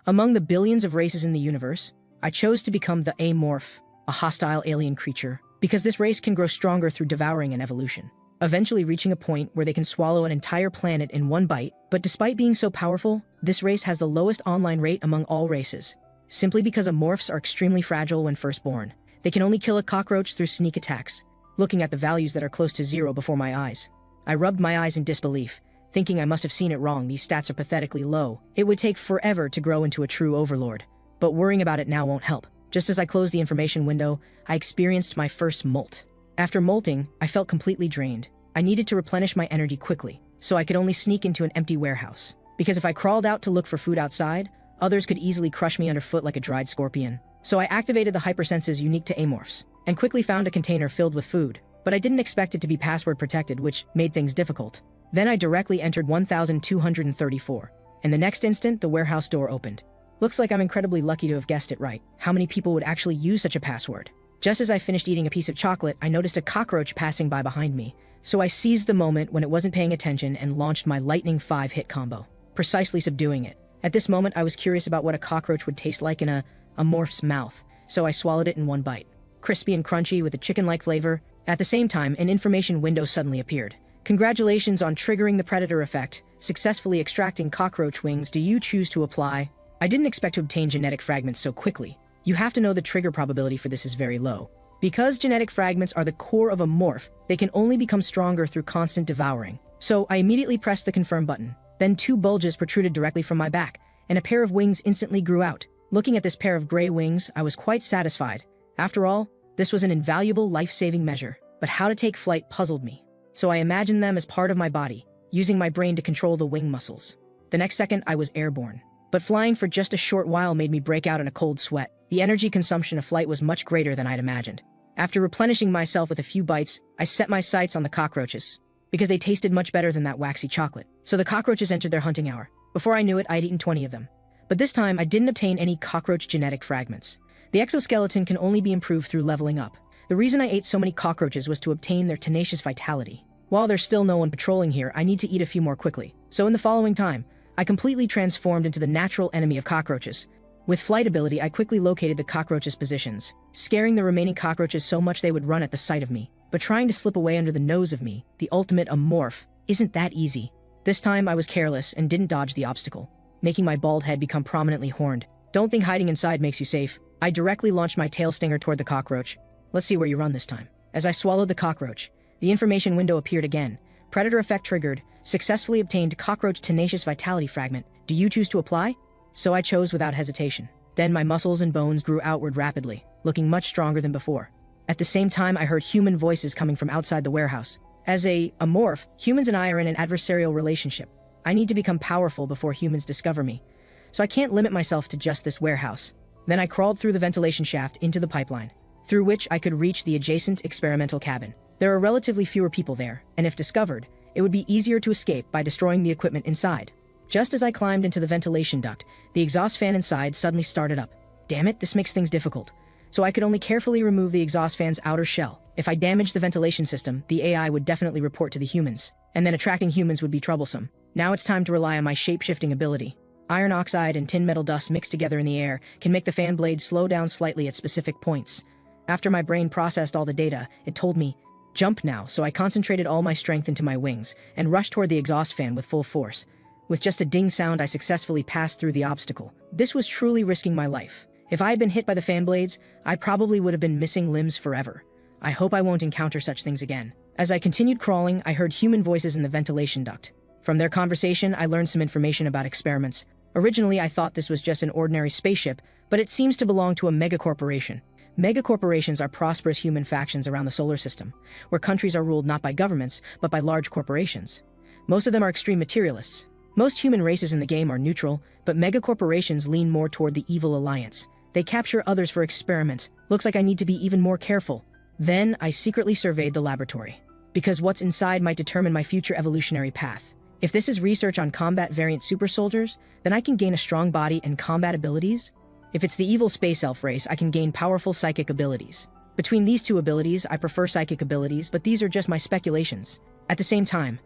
Among the billions of races in the universe, I chose to become the amorph, a hostile alien creature, because this race can grow stronger through devouring and evolution, eventually reaching a point where they can swallow an entire planet in one bite. But despite being so powerful, this race has the lowest online rate among all races, simply because amorphs are extremely fragile when first born. They can only kill a cockroach through sneak attacks. Looking at the values that are close to zero before my eyes, I rubbed my eyes in disbelief, thinking I must have seen it wrong. These stats are pathetically low. It would take forever to grow into a true overlord. But worrying about it now won't help. Just as I closed the information window, I experienced my first molt. After molting, I felt completely drained. I needed to replenish my energy quickly, so I could only sneak into an empty warehouse. Because if I crawled out to look for food outside, others could easily crush me underfoot like a dried scorpion. So I activated the hypersenses unique to amorphs, and quickly found a container filled with food. But I didn't expect it to be password protected, which made things difficult. Then I directly entered 1234, and the next instant the warehouse door opened. Looks like I'm incredibly lucky to have guessed it right. How many people would actually use such a password? Just as I finished eating a piece of chocolate, I noticed a cockroach passing by behind me. So I seized the moment when it wasn't paying attention and launched my lightning 5-hit combo, precisely subduing it. At this moment, I was curious about what a cockroach would taste like in a morph's mouth, so I swallowed it in one bite. Crispy and crunchy with a chicken-like flavor. At the same time, an information window suddenly appeared. Congratulations on triggering the predator effect, successfully extracting cockroach wings. Do you choose to apply? I didn't expect to obtain genetic fragments so quickly. You have to know the trigger probability for this is very low. Because genetic fragments are the core of a morph, they can only become stronger through constant devouring. So I immediately pressed the confirm button. Then 2 bulges protruded directly from my back, and a pair of wings instantly grew out. Looking at this pair of gray wings, I was quite satisfied. After all, this was an invaluable life-saving measure. But how to take flight puzzled me. So I imagined them as part of my body, using my brain to control the wing muscles. The next second, I was airborne. But flying for just a short while made me break out in a cold sweat. The energy consumption of flight was much greater than I'd imagined. After replenishing myself with a few bites, I set my sights on the cockroaches, because they tasted much better than that waxy chocolate. So the cockroaches entered their hunting hour. Before I knew it, I'd eaten 20 of them. But this time, I didn't obtain any cockroach genetic fragments. The exoskeleton can only be improved through leveling up. The reason I ate so many cockroaches was to obtain their tenacious vitality. While there's still no one patrolling here, I need to eat a few more quickly. So in the following time, I completely transformed into the natural enemy of cockroaches. With flight ability, I quickly located the cockroaches' positions, scaring the remaining cockroaches so much they would run at the sight of me. But trying to slip away under the nose of me, the ultimate amorph, isn't that easy. This time I was careless and didn't dodge the obstacle, making my bald head become prominently horned. Don't think hiding inside makes you safe. I directly launched my tail stinger toward the cockroach. Let's see where you run this time. As I swallowed the cockroach, the information window appeared again. Predator effect triggered. Successfully obtained cockroach tenacious vitality fragment. Do you choose to apply? So I chose without hesitation. Then my muscles and bones grew outward rapidly, looking much stronger than before. At the same time, I heard human voices coming from outside the warehouse. As a morph, humans and I are in an adversarial relationship. I need to become powerful before humans discover me. So I can't limit myself to just this warehouse. Then I crawled through the ventilation shaft into the pipeline, through which I could reach the adjacent experimental cabin. There are relatively fewer people there, and if discovered, it would be easier to escape by destroying the equipment inside. Just as I climbed into the ventilation duct, the exhaust fan inside suddenly started up. Damn it, this makes things difficult. So I could only carefully remove the exhaust fan's outer shell. If I damaged the ventilation system, the AI would definitely report to the humans, and then attracting humans would be troublesome. Now it's time to rely on my shape-shifting ability. Iron oxide and tin metal dust mixed together in the air can make the fan blade slow down slightly at specific points. After my brain processed all the data, it told me, jump now, so I concentrated all my strength into my wings and rushed toward the exhaust fan with full force. With just a ding sound, I successfully passed through the obstacle. This was truly risking my life. If I had been hit by the fan blades, I probably would have been missing limbs forever. I hope I won't encounter such things again. As I continued crawling, I heard human voices in the ventilation duct. From their conversation, I learned some information about experiments. Originally, I thought this was just an ordinary spaceship, but it seems to belong to a megacorporation. Megacorporations are prosperous human factions around the solar system, where countries are ruled not by governments, but by large corporations. Most of them are extreme materialists. Most human races in the game are neutral, but megacorporations lean more toward the evil alliance. They capture others for experiments. Looks like I need to be even more careful. Then, I secretly surveyed the laboratory, because what's inside might determine my future evolutionary path. If this is research on combat variant super soldiers, then I can gain a strong body and combat abilities. If it's the evil space elf race, I can gain powerful psychic abilities. Between these two abilities, I prefer psychic abilities, but these are just my speculations. At the same time,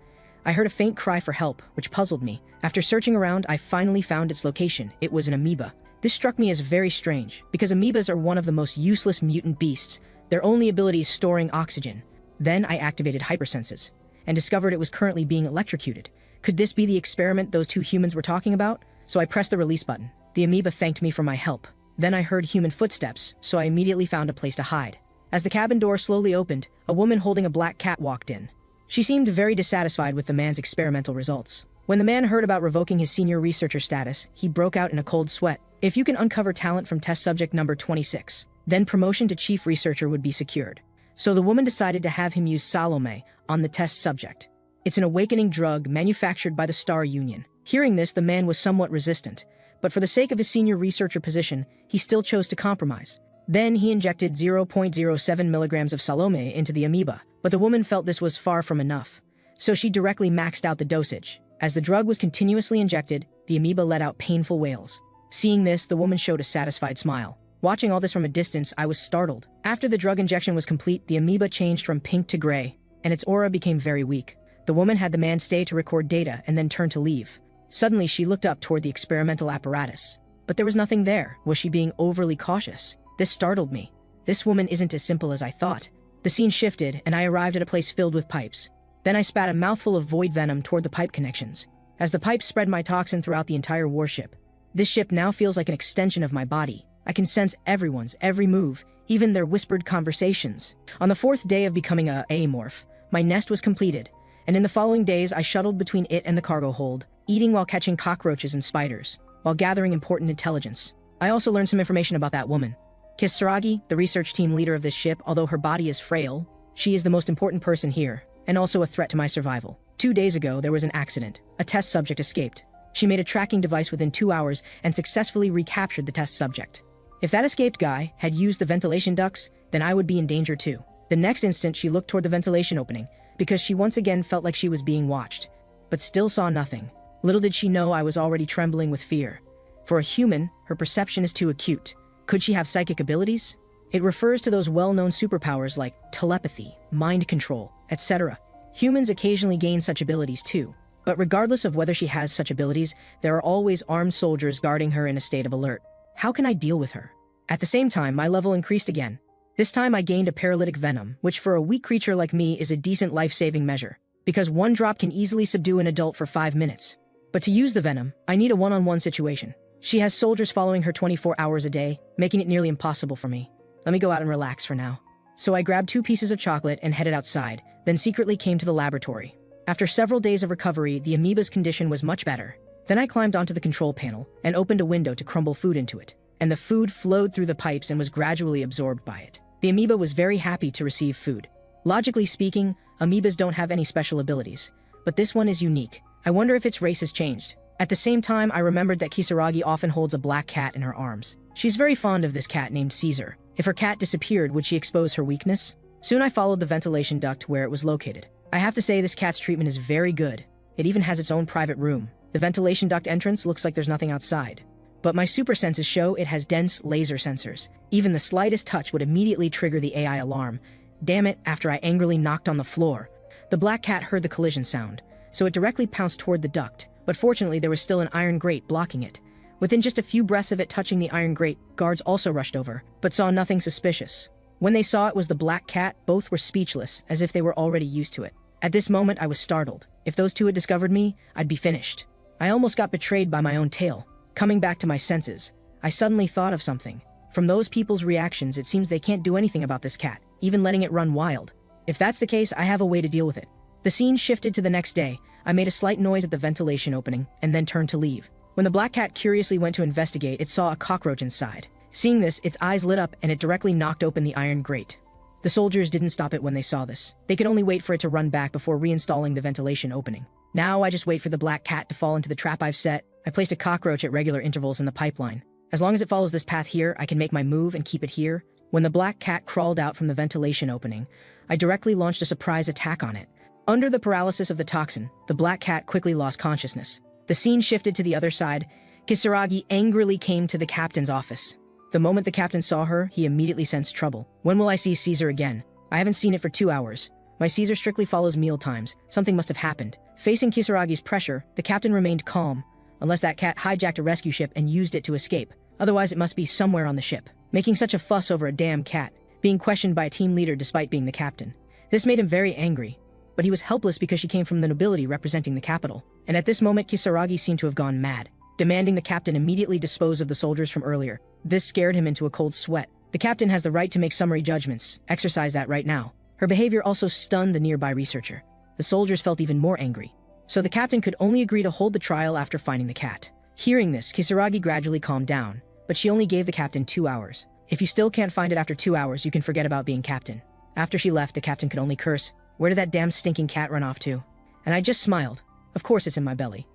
I heard a faint cry for help, which puzzled me. After searching around, I finally found its location. It was an amoeba. This struck me as very strange, because amoebas are one of the most useless mutant beasts. Their only ability is storing oxygen. Then I activated hypersenses, and discovered it was currently being electrocuted. Could this be the experiment those two humans were talking about? So I pressed the release button. The amoeba thanked me for my help. Then I heard human footsteps, so I immediately found a place to hide. As the cabin door slowly opened, a woman holding a black cat walked in. She seemed very dissatisfied with the man's experimental results. When the man heard about revoking his senior researcher status, he broke out in a cold sweat. If you can uncover talent from test subject number 26, then promotion to chief researcher would be secured. So the woman decided to have him use Salome on the test subject. It's an awakening drug manufactured by the Star Union. Hearing this, the man was somewhat resistant, but for the sake of his senior researcher position, he still chose to compromise. Then he injected 0.07 milligrams of Salome into the amoeba, but the woman felt this was far from enough, so she directly maxed out the dosage. As the drug was continuously injected, the amoeba let out painful wails. Seeing this, the woman showed a satisfied smile. Watching all this from a distance, I was startled. After the drug injection was complete, the amoeba changed from pink to gray, and its aura became very weak. The woman had the man stay to record data and then turn to leave. Suddenly, she looked up toward the experimental apparatus. But there was nothing there. Was she being overly cautious? This startled me. This woman isn't as simple as I thought. The scene shifted, and I arrived at a place filled with pipes. Then I spat a mouthful of void venom toward the pipe connections. As the pipes spread my toxin throughout the entire warship, this ship now feels like an extension of my body. I can sense everyone's every move, even their whispered conversations. On the 4th day of becoming a amorph, my nest was completed, and in the following days I shuttled between it and the cargo hold, eating while catching cockroaches and spiders, while gathering important intelligence. I also learned some information about that woman. Kisaragi, the research team leader of this ship, although her body is frail, she is the most important person here, and also a threat to my survival. 2 days ago, there was an accident. A test subject escaped. She made a tracking device within 2 hours and successfully recaptured the test subject. If that escaped guy had used the ventilation ducts, then I would be in danger too. The next instant, she looked toward the ventilation opening, because she once again felt like she was being watched, but still saw nothing. Little did she know I was already trembling with fear. For a human, her perception is too acute. Could she have psychic abilities? It refers to those well-known superpowers like telepathy, mind control, etc. Humans occasionally gain such abilities too. But regardless of whether she has such abilities, there are always armed soldiers guarding her in a state of alert. How can I deal with her? At the same time, my level increased again. This time I gained a paralytic venom, which for a weak creature like me is a decent life-saving measure, because 1 drop can easily subdue an adult for 5 minutes. But to use the venom, I need a one-on-one situation. She has soldiers following her 24 hours a day, making it nearly impossible for me. Let me go out and relax for now. So I grabbed 2 pieces of chocolate and headed outside, then secretly came to the laboratory. After several days of recovery, the amoeba's condition was much better. Then I climbed onto the control panel and opened a window to crumble food into it, and the food flowed through the pipes and was gradually absorbed by it. The amoeba was very happy to receive food. Logically speaking, amoebas don't have any special abilities, but this one is unique. I wonder if its race has changed. At the same time, I remembered that Kisaragi often holds a black cat in her arms. She's very fond of this cat named Caesar. If her cat disappeared, would she expose her weakness? Soon I followed the ventilation duct where it was located. I have to say this cat's treatment is very good. It even has its own private room. The ventilation duct entrance looks like there's nothing outside. But my super senses show it has dense laser sensors. Even the slightest touch would immediately trigger the AI alarm. Damn it, after I angrily knocked on the floor. The black cat heard the collision sound, so it directly pounced toward the duct. But fortunately, there was still an iron grate blocking it. Within just a few breaths of it touching the iron grate, guards also rushed over, but saw nothing suspicious. When they saw it was the black cat, both were speechless, as if they were already used to it. At this moment, I was startled. If those two had discovered me, I'd be finished. I almost got betrayed by my own tail. Coming back to my senses, I suddenly thought of something. From those people's reactions, it seems they can't do anything about this cat, even letting it run wild. If that's the case, I have a way to deal with it. The scene shifted to the next day. I made a slight noise at the ventilation opening, and then turned to leave. When the black cat curiously went to investigate, it saw a cockroach inside. Seeing this, its eyes lit up and it directly knocked open the iron grate. The soldiers didn't stop it when they saw this. They could only wait for it to run back before reinstalling the ventilation opening. Now I just wait for the black cat to fall into the trap I've set. I placed a cockroach at regular intervals in the pipeline. As long as it follows this path here, I can make my move and keep it here. When the black cat crawled out from the ventilation opening, I directly launched a surprise attack on it. Under the paralysis of the toxin, the black cat quickly lost consciousness. The scene shifted to the other side. Kisaragi angrily came to the captain's office. The moment the captain saw her, he immediately sensed trouble. When will I see Caesar again? I haven't seen it for 2 hours. My Caesar strictly follows meal times. Something must have happened. Facing Kisaragi's pressure, the captain remained calm, unless that cat hijacked a rescue ship and used it to escape. Otherwise, it must be somewhere on the ship. Making such a fuss over a damn cat, being questioned by a team leader despite being the captain. This made him very angry, but he was helpless because she came from the nobility representing the capital. And at this moment, Kisaragi seemed to have gone mad, demanding the captain immediately dispose of the soldiers from earlier. This scared him into a cold sweat. The captain has the right to make summary judgments. Exercise that right now. Her behavior also stunned the nearby researcher. The soldiers felt even more angry. So the captain could only agree to hold the trial after finding the cat. Hearing this, Kisaragi gradually calmed down, but she only gave the captain 2 hours. If you still can't find it after 2 hours, you can forget about being captain. After she left, the captain could only curse, "Where did that damn stinking cat run off to?" And I just smiled. Of course it's in my belly.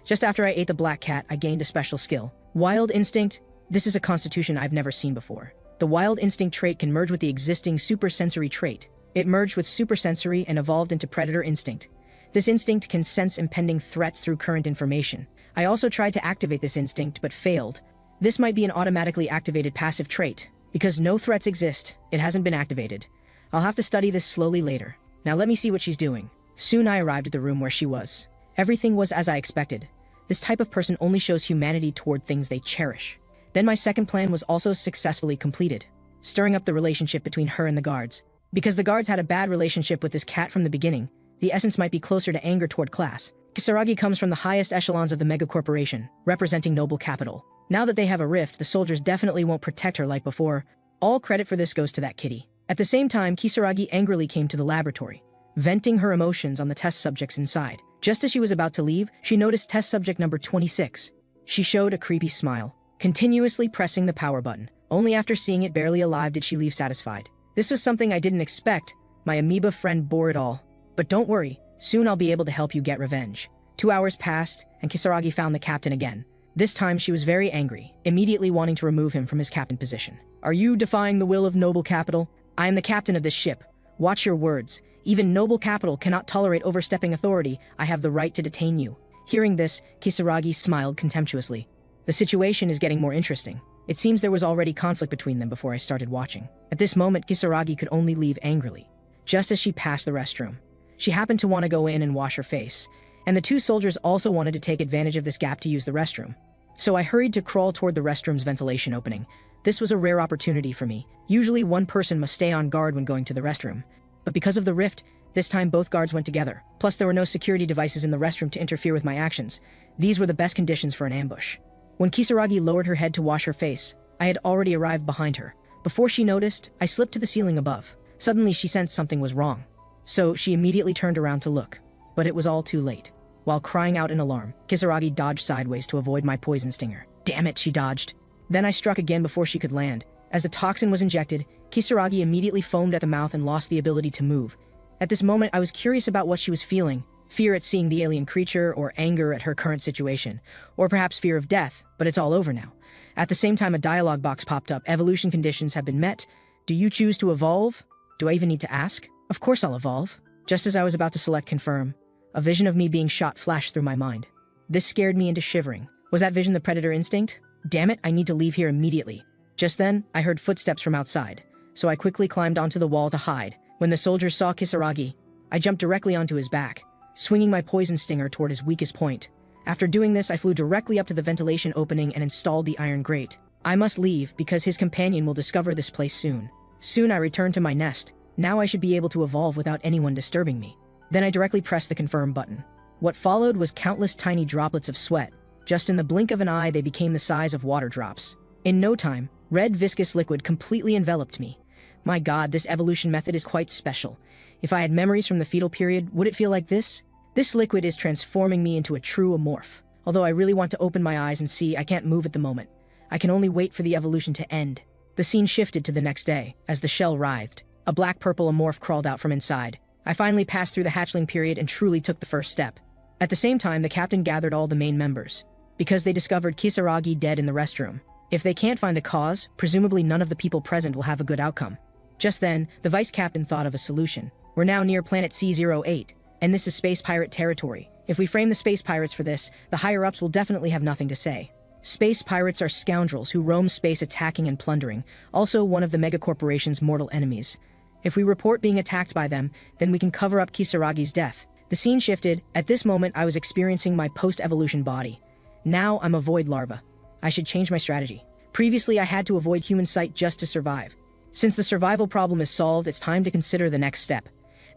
Just after I ate the black cat, I gained a special skill. Wild instinct. This is a constitution I've never seen before. The wild instinct trait can merge with the existing supersensory trait. It merged with supersensory and evolved into predator instinct. This instinct can sense impending threats through current information. I also tried to activate this instinct, but failed. This might be an automatically activated passive trait. Because no threats exist, it hasn't been activated. I'll have to study this slowly later. Now let me see what she's doing. Soon I arrived at the room where she was. Everything was as I expected. This type of person only shows humanity toward things they cherish. Then my second plan was also successfully completed, stirring up the relationship between her and the guards. Because the guards had a bad relationship with this cat from the beginning, the essence might be closer to anger toward class. Kisaragi comes from the highest echelons of the megacorporation, representing noble capital. Now that they have a rift, the soldiers definitely won't protect her like before. All credit for this goes to that kitty. At the same time, Kisaragi angrily came to the laboratory, venting her emotions on the test subjects inside. Just as she was about to leave, she noticed test subject number 26. She showed a creepy smile, continuously pressing the power button. Only after seeing it barely alive did she leave satisfied. This was something I didn't expect. My amoeba friend bore it all. But don't worry, soon I'll be able to help you get revenge. 2 hours passed, and Kisaragi found the captain again. This time she was very angry, immediately wanting to remove him from his captain position. "Are you defying the will of noble capital? I am the captain of this ship. Watch your words. Even noble capital cannot tolerate overstepping authority. I have the right to detain you." Hearing this, Kisaragi smiled contemptuously. The situation is getting more interesting. It seems there was already conflict between them before I started watching. At this moment, Kisaragi could only leave angrily. Just as she passed the restroom, she happened to want to go in and wash her face, and the two soldiers also wanted to take advantage of this gap to use the restroom. So I hurried to crawl toward the restroom's ventilation opening. This was a rare opportunity for me. Usually one person must stay on guard when going to the restroom. But because of the rift, this time both guards went together. Plus there were no security devices in the restroom to interfere with my actions. These were the best conditions for an ambush. When Kisaragi lowered her head to wash her face, I had already arrived behind her. Before she noticed, I slipped to the ceiling above. Suddenly she sensed something was wrong. So she immediately turned around to look. But it was all too late. While crying out in alarm, Kisaragi dodged sideways to avoid my poison stinger. Damn it, she dodged. Then I struck again before she could land. As the toxin was injected, Kisaragi immediately foamed at the mouth and lost the ability to move. At this moment, I was curious about what she was feeling. Fear at seeing the alien creature, or anger at her current situation, or perhaps fear of death, but it's all over now. At the same time, a dialogue box popped up. Evolution conditions have been met. Do you choose to evolve? Do I even need to ask? Of course I'll evolve. Just as I was about to select confirm, a vision of me being shot flashed through my mind. This scared me into shivering. Was that vision the predator instinct? Damn it, I need to leave here immediately. Just then, I heard footsteps from outside, so I quickly climbed onto the wall to hide. When the soldiers saw Kisaragi, I jumped directly onto his back, swinging my poison stinger toward his weakest point. After doing this, I flew directly up to the ventilation opening and installed the iron grate. I must leave because his companion will discover this place soon. Soon I returned to my nest. Now I should be able to evolve without anyone disturbing me. Then I directly pressed the confirm button. What followed was countless tiny droplets of sweat. Just in the blink of an eye, they became the size of water drops. In no time, red viscous liquid completely enveloped me. My god, this evolution method is quite special. If I had memories from the fetal period, would it feel like this? This liquid is transforming me into a true amorph. Although I really want to open my eyes and see, I can't move at the moment. I can only wait for the evolution to end. The scene shifted to the next day, as the shell writhed. A black-purple amorph crawled out from inside. I finally passed through the hatchling period and truly took the first step. At the same time, the captain gathered all the main members, because they discovered Kisaragi dead in the restroom. If they can't find the cause, presumably none of the people present will have a good outcome. Just then, the vice captain thought of a solution. We're now near planet C08, and this is space pirate territory. If we frame the space pirates for this, the higher-ups will definitely have nothing to say. Space pirates are scoundrels who roam space attacking and plundering, also one of the megacorporation's mortal enemies. If we report being attacked by them, then we can cover up Kisaragi's death. The scene shifted. At this moment, I was experiencing my post-evolution body. Now I'm a void larva. I should change my strategy. Previously, I had to avoid human sight just to survive. Since the survival problem is solved, it's time to consider the next step.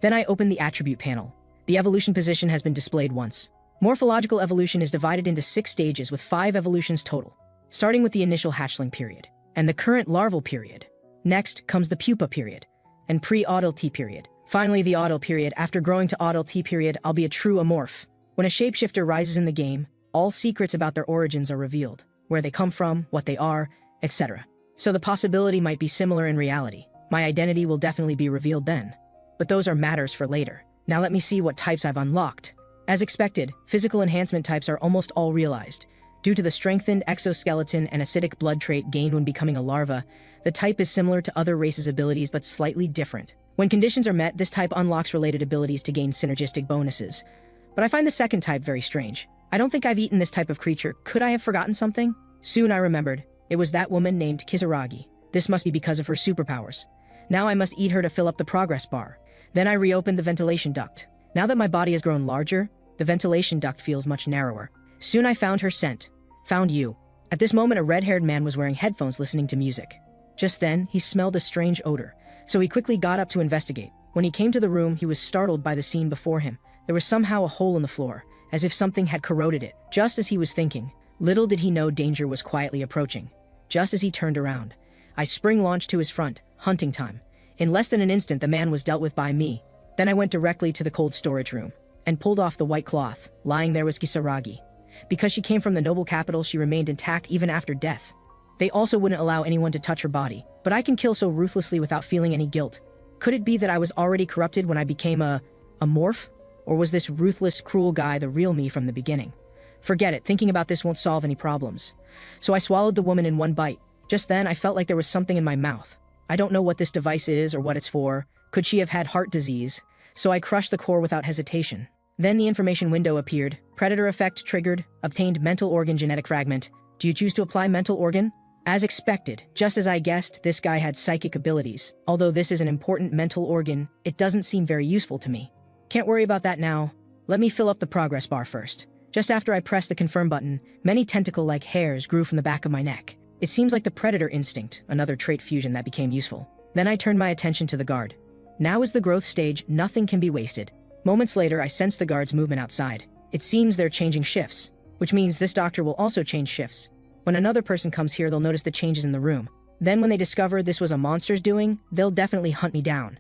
Then I opened the attribute panel. The evolution position has been displayed once. Morphological evolution is divided into 6 stages with 5 evolutions total, starting with the initial hatchling period and the current larval period. Next comes the pupa period and pre-audal T period. Finally, the audal period. After growing to audal T period, I'll be a true amorph. When a shapeshifter rises in the game, all secrets about their origins are revealed, where they come from, what they are, etc. So the possibility might be similar in reality. My identity will definitely be revealed then. But those are matters for later. Now let me see what types I've unlocked. As expected, physical enhancement types are almost all realized. Due to the strengthened exoskeleton and acidic blood trait gained when becoming a larva, the type is similar to other races' abilities but slightly different. When conditions are met, this type unlocks related abilities to gain synergistic bonuses. But I find the second type very strange. I don't think I've eaten this type of creature. Could I have forgotten something? Soon I remembered. It was that woman named Kisaragi. This must be because of her superpowers. Now I must eat her to fill up the progress bar. Then I reopened the ventilation duct. Now that my body has grown larger, the ventilation duct feels much narrower. Soon I found her scent. Found you. At this moment, a red-haired man was wearing headphones listening to music. Just then, he smelled a strange odor, so he quickly got up to investigate. When he came to the room, he was startled by the scene before him. There was somehow a hole in the floor, as if something had corroded it. Just as he was thinking, little did he know danger was quietly approaching. Just as he turned around, I spring-launched to his front. Hunting time. In less than an instant, the man was dealt with by me. Then I went directly to the cold storage room and pulled off the white cloth. Lying there was Kisaragi. Because she came from the noble capital, she remained intact even after death. They also wouldn't allow anyone to touch her body, but I can kill so ruthlessly without feeling any guilt. Could it be that I was already corrupted when I became a morph? Or was this ruthless, cruel guy the real me from the beginning? Forget it, thinking about this won't solve any problems. So I swallowed the woman in one bite. Just then, I felt like there was something in my mouth. I don't know what this device is or what it's for. Could she have had heart disease? So I crushed the core without hesitation. Then the information window appeared. Predator effect triggered. Obtained mental organ genetic fragment. Do you choose to apply mental organ? As expected, just as I guessed, this guy had psychic abilities. Although this is an important mental organ, it doesn't seem very useful to me. Can't worry about that now. Let me fill up the progress bar first. Just after I pressed the confirm button, many tentacle-like hairs grew from the back of my neck. It seems like the predator instinct, another trait fusion that became useful. Then I turned my attention to the guard. Now is the growth stage, nothing can be wasted. Moments later, I sensed the guard's movement outside. It seems they're changing shifts, which means this doctor will also change shifts. When another person comes here, they'll notice the changes in the room. Then when they discover this was a monster's doing, they'll definitely hunt me down.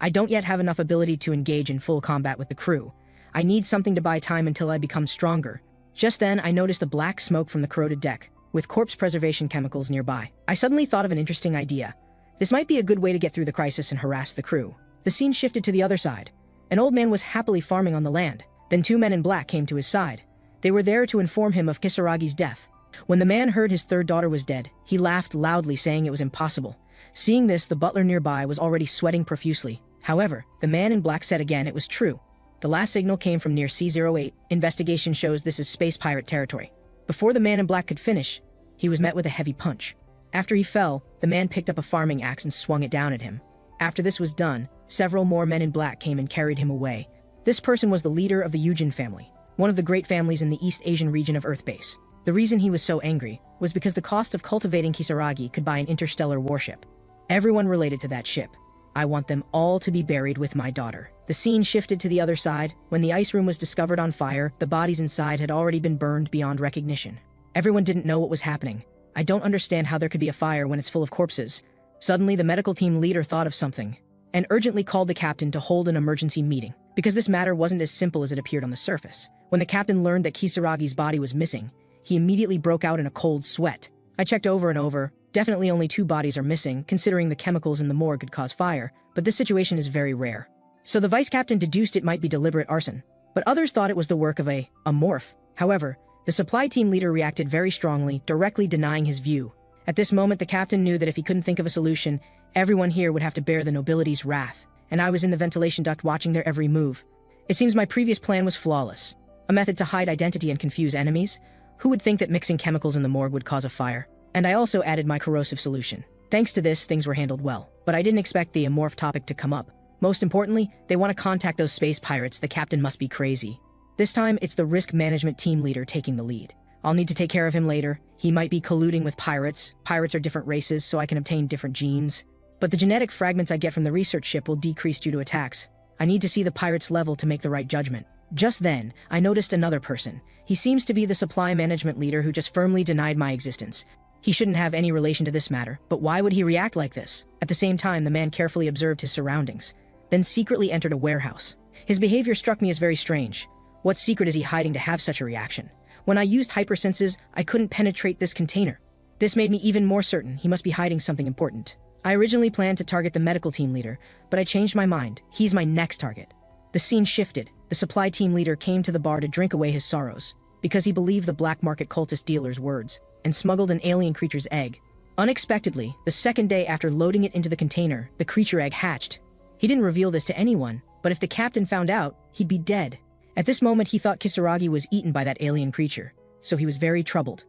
I don't yet have enough ability to engage in full combat with the crew. I need something to buy time until I become stronger. Just then, I noticed the black smoke from the corroded deck, with corpse preservation chemicals nearby. I suddenly thought of an interesting idea. This might be a good way to get through the crisis and harass the crew. The scene shifted to the other side. An old man was happily farming on the land. Then 2 men in black came to his side. They were there to inform him of Kisaragi's death. When the man heard his 3rd daughter was dead, he laughed loudly, saying it was impossible. Seeing this, the butler nearby was already sweating profusely. However, the man in black said again it was true. The last signal came from near C08. Investigation shows this is space pirate territory. Before the man in black could finish, he was met with a heavy punch. After he fell, the man picked up a farming axe and swung it down at him. After this was done, several more men in black came and carried him away. This person was the leader of the Yujin family, one of the great families in the East Asian region of Earthbase. The reason he was so angry was because the cost of cultivating Kisaragi could buy an interstellar warship. Everyone related to that ship. I want them all to be buried with my daughter. The scene shifted to the other side. When the ice room was discovered on fire, the bodies inside had already been burned beyond recognition. Everyone didn't know what was happening. I don't understand how there could be a fire when it's full of corpses. Suddenly, the medical team leader thought of something and urgently called the captain to hold an emergency meeting, because this matter wasn't as simple as it appeared on the surface. When the captain learned that Kisaragi's body was missing, he immediately broke out in a cold sweat. I checked over and over. Definitely only 2 bodies are missing, considering the chemicals in the morgue could cause fire, but this situation is very rare. So the vice captain deduced it might be deliberate arson, but others thought it was the work of a morph. However, the supply team leader reacted very strongly, directly denying his view. At this moment, the captain knew that if he couldn't think of a solution, everyone here would have to bear the nobility's wrath, and I was in the ventilation duct watching their every move. It seems my previous plan was flawless. A method to hide identity and confuse enemies? Who would think that mixing chemicals in the morgue would cause a fire? And I also added my corrosive solution. Thanks to this, things were handled well. But I didn't expect the amorph topic to come up. Most importantly, they want to contact those space pirates. The captain must be crazy. This time, it's the risk management team leader taking the lead. I'll need to take care of him later. He might be colluding with pirates. Pirates are different races, so I can obtain different genes. But the genetic fragments I get from the research ship will decrease due to attacks. I need to see the pirate's level to make the right judgment. Just then, I noticed another person. He seems to be the supply management leader who just firmly denied my existence. He shouldn't have any relation to this matter, but why would he react like this? At the same time, the man carefully observed his surroundings, then secretly entered a warehouse. His behavior struck me as very strange. What secret is he hiding to have such a reaction? When I used hypersenses, I couldn't penetrate this container. This made me even more certain he must be hiding something important. I originally planned to target the medical team leader, but I changed my mind. He's my next target. The scene shifted. The supply team leader came to the bar to drink away his sorrows, because he believed the black market cultist dealer's words, and smuggled an alien creature's egg. Unexpectedly, the second day after loading it into the container, the creature egg hatched. He didn't reveal this to anyone, but if the captain found out, he'd be dead. At this moment, he thought Kisaragi was eaten by that alien creature, so he was very troubled.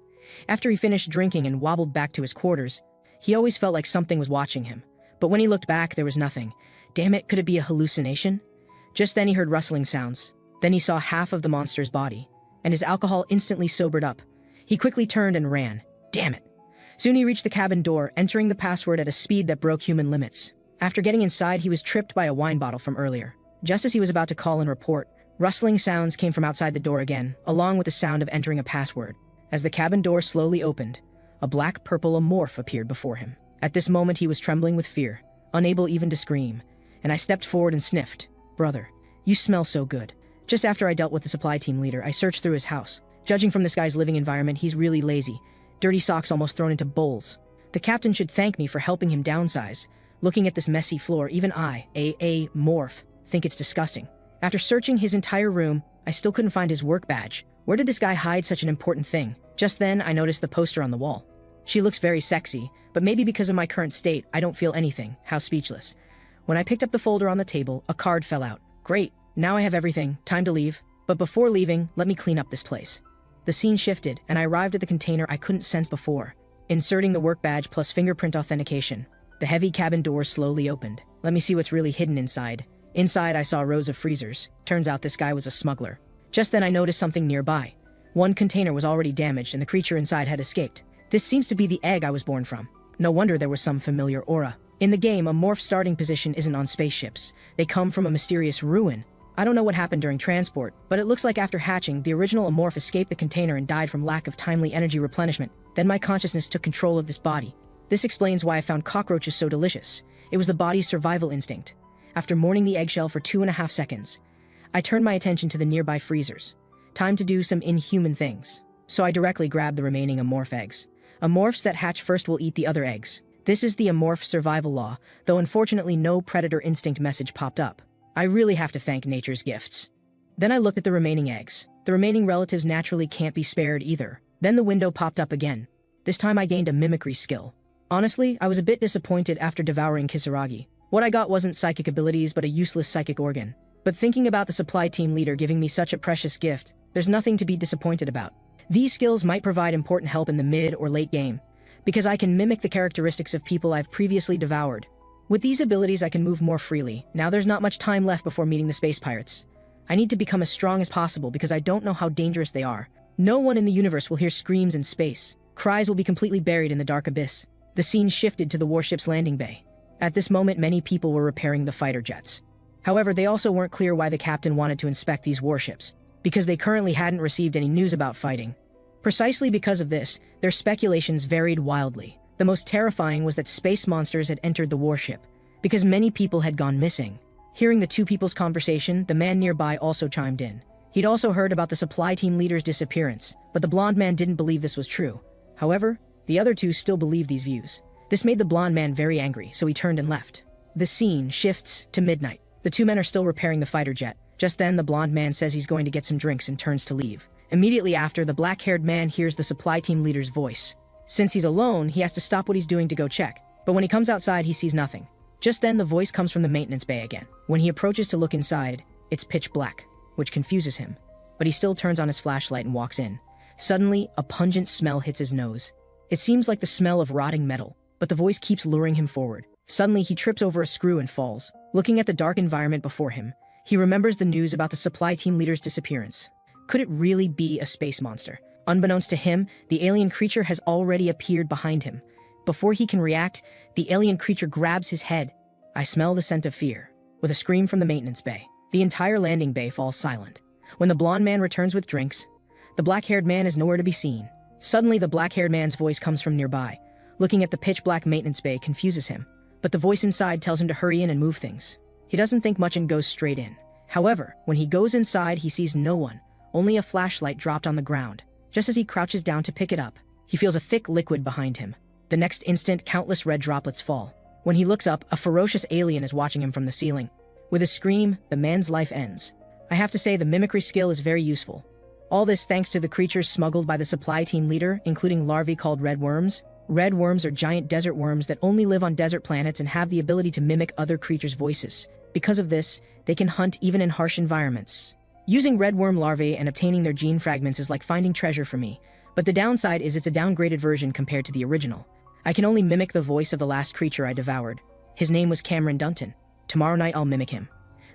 After he finished drinking and wobbled back to his quarters, he always felt like something was watching him. But when he looked back, there was nothing. Damn it, could it be a hallucination? Just then he heard rustling sounds. Then he saw half of the monster's body, and his alcohol instantly sobered up. He quickly turned and ran. Damn it. Soon he reached the cabin door, entering the password at a speed that broke human limits. After getting inside, he was tripped by a wine bottle from earlier. Just as he was about to call and report, rustling sounds came from outside the door again, along with the sound of entering a password. As the cabin door slowly opened, a black-purple amorph appeared before him. At this moment, he was trembling with fear, unable even to scream, and I stepped forward and sniffed. Brother, you smell so good. Just after I dealt with the supply team leader, I searched through his house. Judging from this guy's living environment, he's really lazy. Dirty socks almost thrown into bowls. The captain should thank me for helping him downsize. Looking at this messy floor, even I, a morph, think it's disgusting. After searching his entire room, I still couldn't find his work badge. Where did this guy hide such an important thing? Just then, I noticed the poster on the wall. She looks very sexy, but maybe because of my current state, I don't feel anything. How speechless. When I picked up the folder on the table, a card fell out. Great, now I have everything. Time to leave. But before leaving, let me clean up this place. The scene shifted, and I arrived at the container I couldn't sense before. Inserting the work badge plus fingerprint authentication, the heavy cabin doors slowly opened. Let me see what's really hidden inside. Inside, I saw rows of freezers. Turns out this guy was a smuggler. Just then I noticed something nearby. One container was already damaged and the creature inside had escaped. This seems to be the egg I was born from. No wonder there was some familiar aura. In the game, a morph's starting position isn't on spaceships. They come from a mysterious ruin. I don't know what happened during transport, but it looks like after hatching, the original amorph escaped the container and died from lack of timely energy replenishment. Then my consciousness took control of this body. This explains why I found cockroaches so delicious. It was the body's survival instinct. After mourning the eggshell for 2.5 seconds, I turned my attention to the nearby freezers. Time to do some inhuman things. So I directly grabbed the remaining amorph eggs. Amorphs that hatch first will eat the other eggs. This is the amorph survival law, though unfortunately no predator instinct message popped up. I really have to thank nature's gifts. Then I looked at the remaining eggs. The remaining relatives naturally can't be spared either. Then the window popped up again. This time I gained a mimicry skill. Honestly, I was a bit disappointed after devouring Kisaragi. What I got wasn't psychic abilities but a useless psychic organ. But thinking about the supply team leader giving me such a precious gift, there's nothing to be disappointed about. These skills might provide important help in the mid or late game, because I can mimic the characteristics of people I've previously devoured. With these abilities I can move more freely. Now there's not much time left before meeting the space pirates. I need to become as strong as possible because I don't know how dangerous they are. No one in the universe will hear screams in space. Cries will be completely buried in the dark abyss. The scene shifted to the warship's landing bay. At this moment, many people were repairing the fighter jets. However, they also weren't clear why the captain wanted to inspect these warships, because they currently hadn't received any news about fighting. Precisely because of this, their speculations varied wildly. The most terrifying was that space monsters had entered the warship, because many people had gone missing. Hearing the two people's conversation, the man nearby also chimed in. He'd also heard about the supply team leader's disappearance, but the blonde man didn't believe this was true. However, the other two still believed these views. This made the blonde man very angry, so he turned and left. The scene shifts to midnight. The two men are still repairing the fighter jet. Just then, the blonde man says he's going to get some drinks and turns to leave. Immediately after, the black-haired man hears the supply team leader's voice. Since he's alone, he has to stop what he's doing to go check. But when he comes outside, he sees nothing. Just then, the voice comes from the maintenance bay again. When he approaches to look inside, it's pitch black, which confuses him. But he still turns on his flashlight and walks in. Suddenly, a pungent smell hits his nose. It seems like the smell of rotting metal, but the voice keeps luring him forward. Suddenly, he trips over a screw and falls. Looking at the dark environment before him, he remembers the news about the supply team leader's disappearance. Could it really be a space monster? Unbeknownst to him, the alien creature has already appeared behind him. Before he can react, the alien creature grabs his head. I smell the scent of fear. With a scream from the maintenance bay, the entire landing bay falls silent. When the blonde man returns with drinks, the black-haired man is nowhere to be seen. Suddenly, the black-haired man's voice comes from nearby. Looking at the pitch-black maintenance bay confuses him, but the voice inside tells him to hurry in and move things. He doesn't think much and goes straight in. However, when he goes inside, he sees no one, only a flashlight dropped on the ground. Just as he crouches down to pick it up, he feels a thick liquid behind him. The next instant, countless red droplets fall. When he looks up, a ferocious alien is watching him from the ceiling. With a scream, the man's life ends. I have to say, the mimicry skill is very useful. All this thanks to the creatures smuggled by the supply team leader, including larvae called red worms. Red worms are giant desert worms that only live on desert planets and have the ability to mimic other creatures' voices. Because of this, they can hunt even in harsh environments. Using red worm larvae and obtaining their gene fragments is like finding treasure for me, but the downside is it's a downgraded version compared to the original. I can only mimic the voice of the last creature I devoured. His name was Cameron Dunton. Tomorrow night I'll mimic him.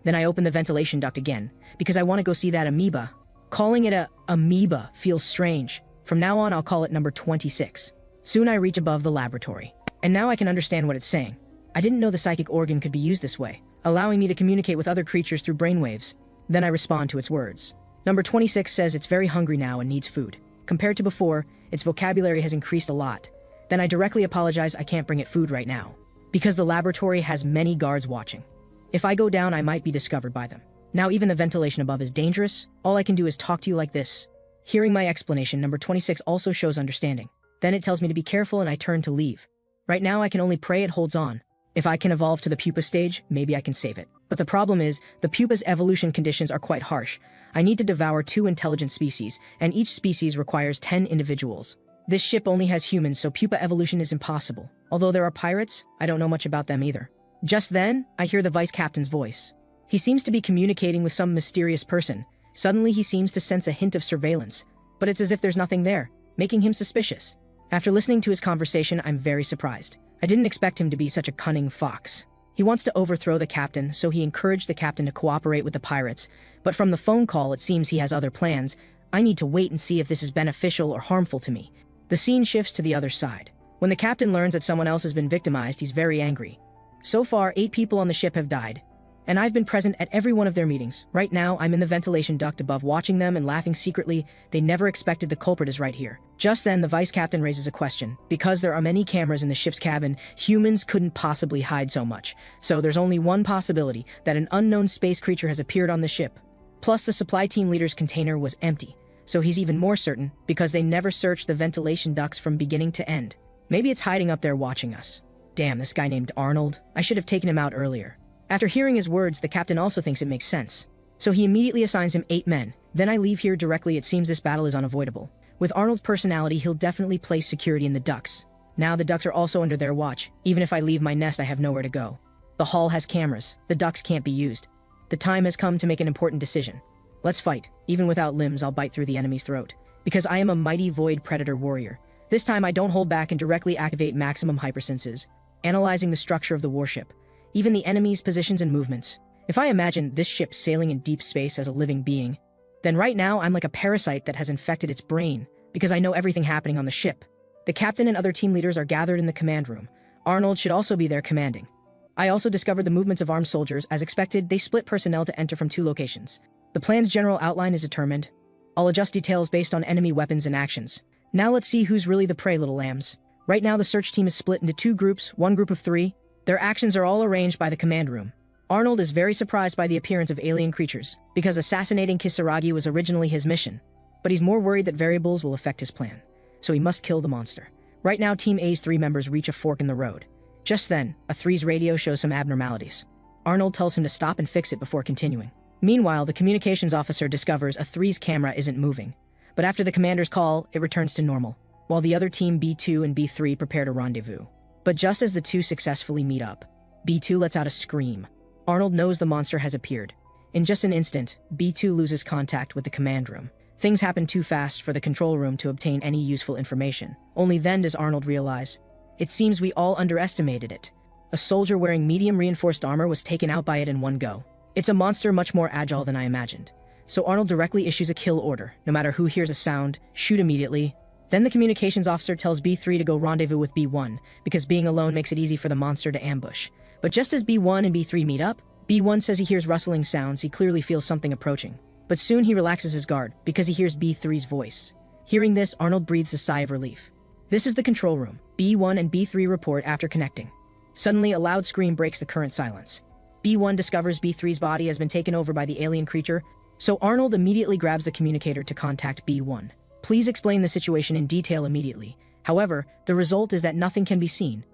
Then I open the ventilation duct again, because I want to go see that amoeba. Calling it a amoeba feels strange. From now on I'll call it number 26. Soon I reach above the laboratory. And now I can understand what it's saying. I didn't know the psychic organ could be used this way, allowing me to communicate with other creatures through brainwaves. Then I respond to its words. Number 26 says it's very hungry now and needs food. Compared to before, its vocabulary has increased a lot. Then I directly apologize I can't bring it food right now, because the laboratory has many guards watching. If I go down, I might be discovered by them. Now even the ventilation above is dangerous. All I can do is talk to you like this. Hearing my explanation, number 26 also shows understanding. Then it tells me to be careful and I turn to leave. Right now I can only pray it holds on. If I can evolve to the pupa stage, maybe I can save it. But the problem is, the pupa's evolution conditions are quite harsh. I need to devour 2 intelligent species, and each species requires 10 individuals. This ship only has humans, so pupa evolution is impossible. Although there are pirates, I don't know much about them either. Just then, I hear the vice captain's voice. He seems to be communicating with some mysterious person. Suddenly he seems to sense a hint of surveillance, but it's as if there's nothing there, making him suspicious. After listening to his conversation, I'm very surprised. I didn't expect him to be such a cunning fox. He wants to overthrow the captain, so he encouraged the captain to cooperate with the pirates. But from the phone call, it seems he has other plans. I need to wait and see if this is beneficial or harmful to me. The scene shifts to the other side. When the captain learns that someone else has been victimized, he's very angry. So far, 8 people on the ship have died, and I've been present at every one of their meetings. Right now, I'm in the ventilation duct above watching them and laughing secretly. They never expected the culprit is right here. Just then, the vice captain raises a question. Because there are many cameras in the ship's cabin, humans couldn't possibly hide so much. So there's only one possibility, that an unknown space creature has appeared on the ship. Plus, the supply team leader's container was empty. So he's even more certain, because they never searched the ventilation ducts from beginning to end. Maybe it's hiding up there watching us. Damn, this guy named Arnold. I should have taken him out earlier. After hearing his words, the captain also thinks it makes sense. So he immediately assigns him 8 men. Then I leave here directly. It seems this battle is unavoidable. With Arnold's personality, he'll definitely place security in the ducts. Now the ducts are also under their watch. Even if I leave my nest, I have nowhere to go. The hull has cameras. The ducts can't be used. The time has come to make an important decision. Let's fight. Even without limbs, I'll bite through the enemy's throat. Because I am a mighty void predator warrior. This time I don't hold back and directly activate maximum hypersenses, analyzing the structure of the warship, even the enemy's positions and movements. If I imagine this ship sailing in deep space as a living being, then right now I'm like a parasite that has infected its brain, because I know everything happening on the ship. The captain and other team leaders are gathered in the command room. Arnold should also be there commanding. I also discovered the movements of armed soldiers. As expected, they split personnel to enter from 2 locations. The plan's general outline is determined. I'll adjust details based on enemy weapons and actions. Now let's see who's really the prey, little lambs. Right now the search team is split into 2 groups, 1 group of 3. Their actions are all arranged by the command room. Arnold is very surprised by the appearance of alien creatures, because assassinating Kisaragi was originally his mission. But he's more worried that variables will affect his plan, so he must kill the monster. Right now Team A's 3 members reach a fork in the road. Just then, a 3's radio shows some abnormalities. Arnold tells him to stop and fix it before continuing. Meanwhile, the communications officer discovers a 3's camera isn't moving, but after the commander's call, it returns to normal, while the other team B2 and B3 prepare to rendezvous. But just as the 2 successfully meet up, B2 lets out a scream. Arnold knows the monster has appeared. In just an instant, B2 loses contact with the command room. Things happen too fast for the control room to obtain any useful information. Only then does Arnold realize, it seems we all underestimated it. A soldier wearing medium reinforced armor was taken out by it in one go. It's a monster much more agile than I imagined. So Arnold directly issues a kill order. No matter who hears a sound, shoot immediately. Then the communications officer tells B3 to go rendezvous with B1, because being alone makes it easy for the monster to ambush. But just as B1 and B3 meet up, B1 says he hears rustling sounds. He clearly feels something approaching. But soon he relaxes his guard, because he hears B3's voice. Hearing this, Arnold breathes a sigh of relief. This is the control room. B1 and B3 report after connecting. Suddenly, a loud scream breaks the current silence. B1 discovers B3's body has been taken over by the alien creature, so Arnold immediately grabs the communicator to contact B1. Please explain the situation in detail immediately. However, the result is that nothing can be seen.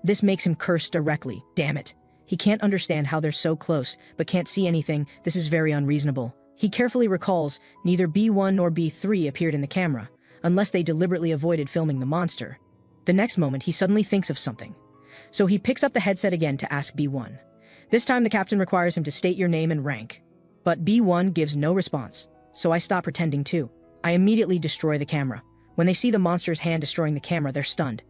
This makes him curse directly. Damn it. He can't understand how they're so close, but can't see anything. This is very unreasonable. He carefully recalls neither B1 nor B3 appeared in the camera, unless they deliberately avoided filming the monster. The next moment, he suddenly thinks of something. So he picks up the headset again to ask B1. This time the captain requires him to state your name and rank. But B1 gives no response, so I stop pretending too. I immediately destroy the camera. When they see the monster's hand destroying the camera, they're stunned.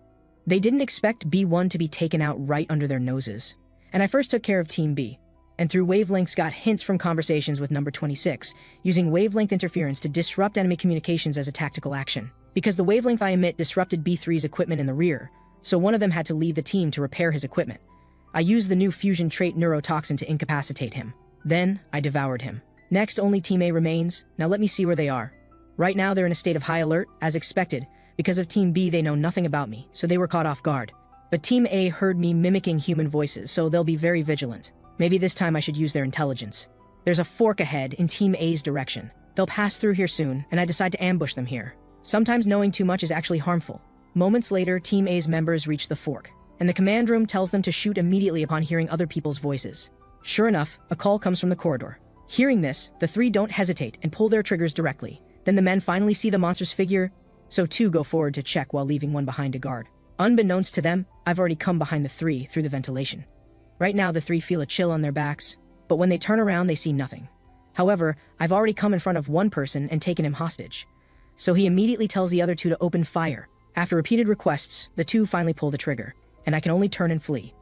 They didn't expect B1 to be taken out right under their noses. And I first took care of Team B, and through wavelengths got hints from conversations with number 26, using wavelength interference to disrupt enemy communications as a tactical action. Because the wavelength I emit disrupted B3's equipment in the rear, so one of them had to leave the team to repair his equipment. I used the new fusion trait neurotoxin to incapacitate him. Then, I devoured him. Next, only Team A remains. Now let me see where they are. Right now, they're in a state of high alert, as expected. Because of Team B, they know nothing about me, so they were caught off guard. But Team A heard me mimicking human voices, so they'll be very vigilant. Maybe this time I should use their intelligence. There's a fork ahead in Team A's direction. They'll pass through here soon, and I decide to ambush them here. Sometimes knowing too much is actually harmful. Moments later, Team A's members reach the fork, and the command room tells them to shoot immediately upon hearing other people's voices. Sure enough, a call comes from the corridor. Hearing this, the three don't hesitate and pull their triggers directly. Then the men finally see the monster's figure, so two go forward to check while leaving one behind to guard. Unbeknownst to them, I've already come behind the three through the ventilation. Right now, the three feel a chill on their backs, but when they turn around, they see nothing. However, I've already come in front of one person and taken him hostage. So he immediately tells the other two to open fire. After repeated requests, the two finally pull the trigger, and I can only turn and flee.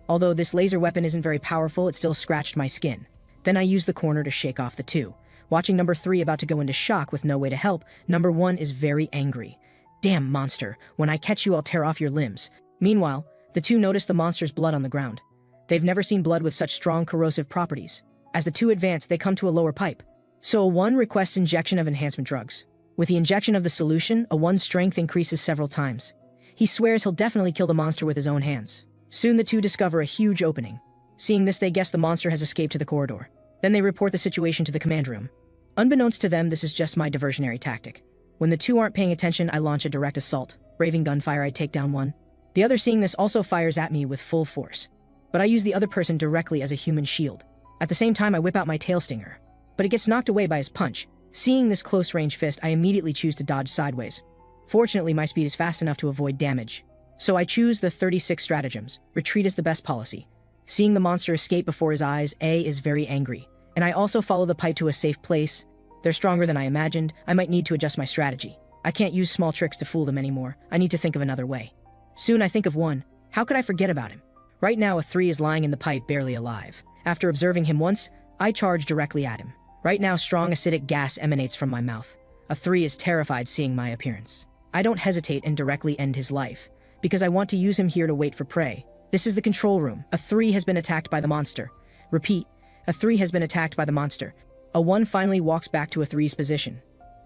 Although this laser weapon isn't very powerful, it still scratched my skin. Then I use the corner to shake off the two. Watching number 3 about to go into shock with no way to help, number 1 is very angry. Damn monster, when I catch you I'll tear off your limbs. Meanwhile, the two notice the monster's blood on the ground. They've never seen blood with such strong corrosive properties. As the two advance, they come to a lower pipe. So a 1 requests injection of enhancement drugs. With the injection of the solution, a 1's strength increases several times. He swears he'll definitely kill the monster with his own hands. Soon the two discover a huge opening. Seeing this, they guess the monster has escaped to the corridor. Then they report the situation to the command room. Unbeknownst to them, this is just my diversionary tactic. When the two aren't paying attention, I launch a direct assault. Braving gunfire, I take down one. The other, seeing this, also fires at me with full force. But I use the other person directly as a human shield. At the same time, I whip out my tail stinger. But it gets knocked away by his punch. Seeing this close-range fist, I immediately choose to dodge sideways. Fortunately, my speed is fast enough to avoid damage. So I choose the 36 stratagems. Retreat is the best policy. Seeing the monster escape before his eyes, A is very angry. And I also follow the pipe to a safe place. They're stronger than I imagined. I might need to adjust my strategy. I can't use small tricks to fool them anymore. I need to think of another way. Soon I think of one. How could I forget about him? Right now, a 3 is lying in the pipe, barely alive. After observing him once, I charge directly at him. Right now, strong acidic gas emanates from my mouth. A 3 is terrified seeing my appearance. I don't hesitate and directly end his life, because I want to use him here to wait for prey. This is the control room. A 3 has been attacked by the monster. Repeat, a 3 has been attacked by the monster. A 1 finally walks back to a 3's position,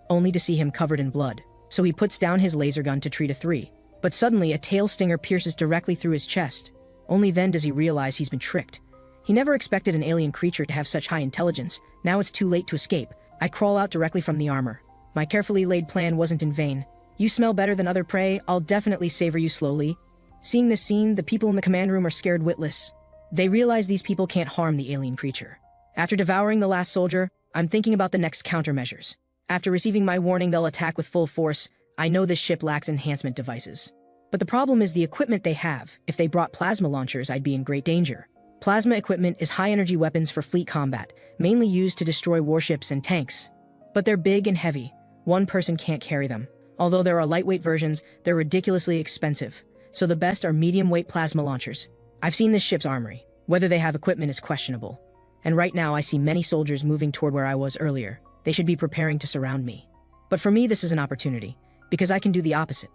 only to see him covered in blood. So he puts down his laser gun to treat a 3. But suddenly, a tail stinger pierces directly through his chest. Only then does he realize he's been tricked. He never expected an alien creature to have such high intelligence. Now it's too late to escape. I crawl out directly from the armor. My carefully laid plan wasn't in vain. You smell better than other prey. I'll definitely savor you slowly. Seeing this scene, the people in the command room are scared witless. They realize these people can't harm the alien creature. After devouring the last soldier, I'm thinking about the next countermeasures. After receiving my warning they'll attack with full force, I know this ship lacks enhancement devices. But the problem is the equipment they have. If they brought plasma launchers, I'd be in great danger. Plasma equipment is high-energy weapons for fleet combat, mainly used to destroy warships and tanks. But they're big and heavy. One person can't carry them. Although there are lightweight versions, they're ridiculously expensive. So the best are medium-weight plasma launchers. I've seen this ship's armory. Whether they have equipment is questionable. And right now I see many soldiers moving toward where I was earlier. They should be preparing to surround me. But for me, this is an opportunity, because I can do the opposite.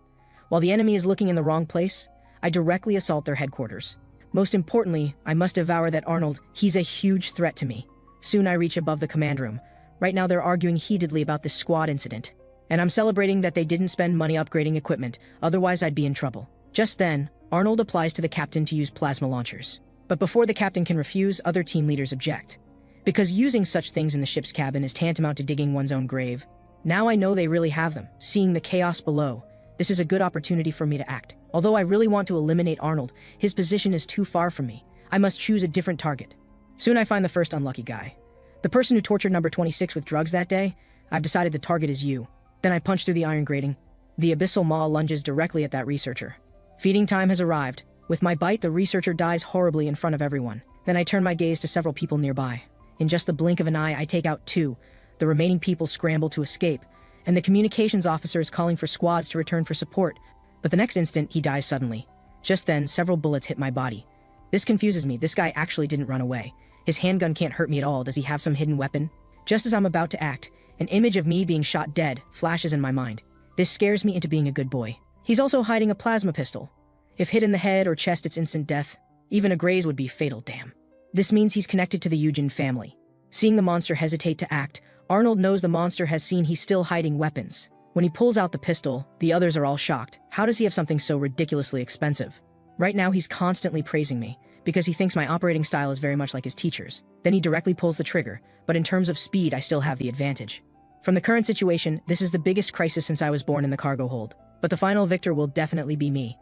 While the enemy is looking in the wrong place, I directly assault their headquarters. Most importantly, I must devour that Arnold. He's a huge threat to me. Soon I reach above the command room. Right now they're arguing heatedly about this squad incident. And I'm celebrating that they didn't spend money upgrading equipment, otherwise I'd be in trouble. Just then, Arnold applies to the captain to use plasma launchers. But before the captain can refuse, other team leaders object. Because using such things in the ship's cabin is tantamount to digging one's own grave. Now I know they really have them. Seeing the chaos below, this is a good opportunity for me to act. Although I really want to eliminate Arnold, his position is too far from me. I must choose a different target. Soon I find the first unlucky guy. The person who tortured number 26 with drugs that day. I've decided the target is you. Then I punch through the iron grating. The abyssal maw lunges directly at that researcher. Feeding time has arrived. With my bite, the researcher dies horribly in front of everyone. Then I turn my gaze to several people nearby. In just the blink of an eye, I take out two. The remaining people scramble to escape, and the communications officer is calling for squads to return for support. But the next instant, he dies suddenly. Just then, several bullets hit my body. This confuses me. This guy actually didn't run away. His handgun can't hurt me at all. Does he have some hidden weapon? Just as I'm about to act, an image of me being shot dead flashes in my mind. This scares me into being a good boy. He's also hiding a plasma pistol. If hit in the head or chest, it's instant death. Even a graze would be fatal, damn. This means he's connected to the Eugen family. Seeing the monster hesitate to act, Arnold knows the monster has seen he's still hiding weapons. When he pulls out the pistol, the others are all shocked. How does he have something so ridiculously expensive? Right now he's constantly praising me, because he thinks my operating style is very much like his teacher's. Then he directly pulls the trigger, but in terms of speed I still have the advantage. From the current situation, this is the biggest crisis since I was born in the cargo hold. But the final victor will definitely be me.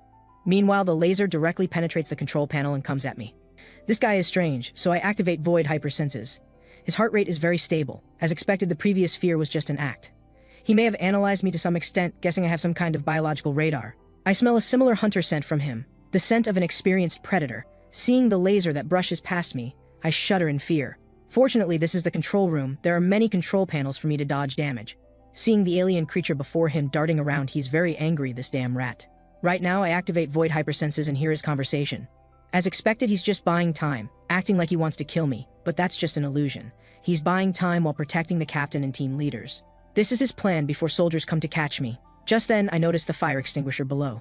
Meanwhile, the laser directly penetrates the control panel and comes at me. This guy is strange, so I activate void hypersenses. His heart rate is very stable. As expected, the previous fear was just an act. He may have analyzed me to some extent, guessing I have some kind of biological radar. I smell a similar hunter scent from him, the scent of an experienced predator. Seeing the laser that brushes past me, I shudder in fear. Fortunately, this is the control room. There are many control panels for me to dodge damage. Seeing the alien creature before him darting around, he's very angry, this damn rat. Right now, I activate void hypersenses and hear his conversation. As expected, he's just buying time, acting like he wants to kill me, but that's just an illusion. He's buying time while protecting the captain and team leaders. This is his plan before soldiers come to catch me. Just then, I notice the fire extinguisher below.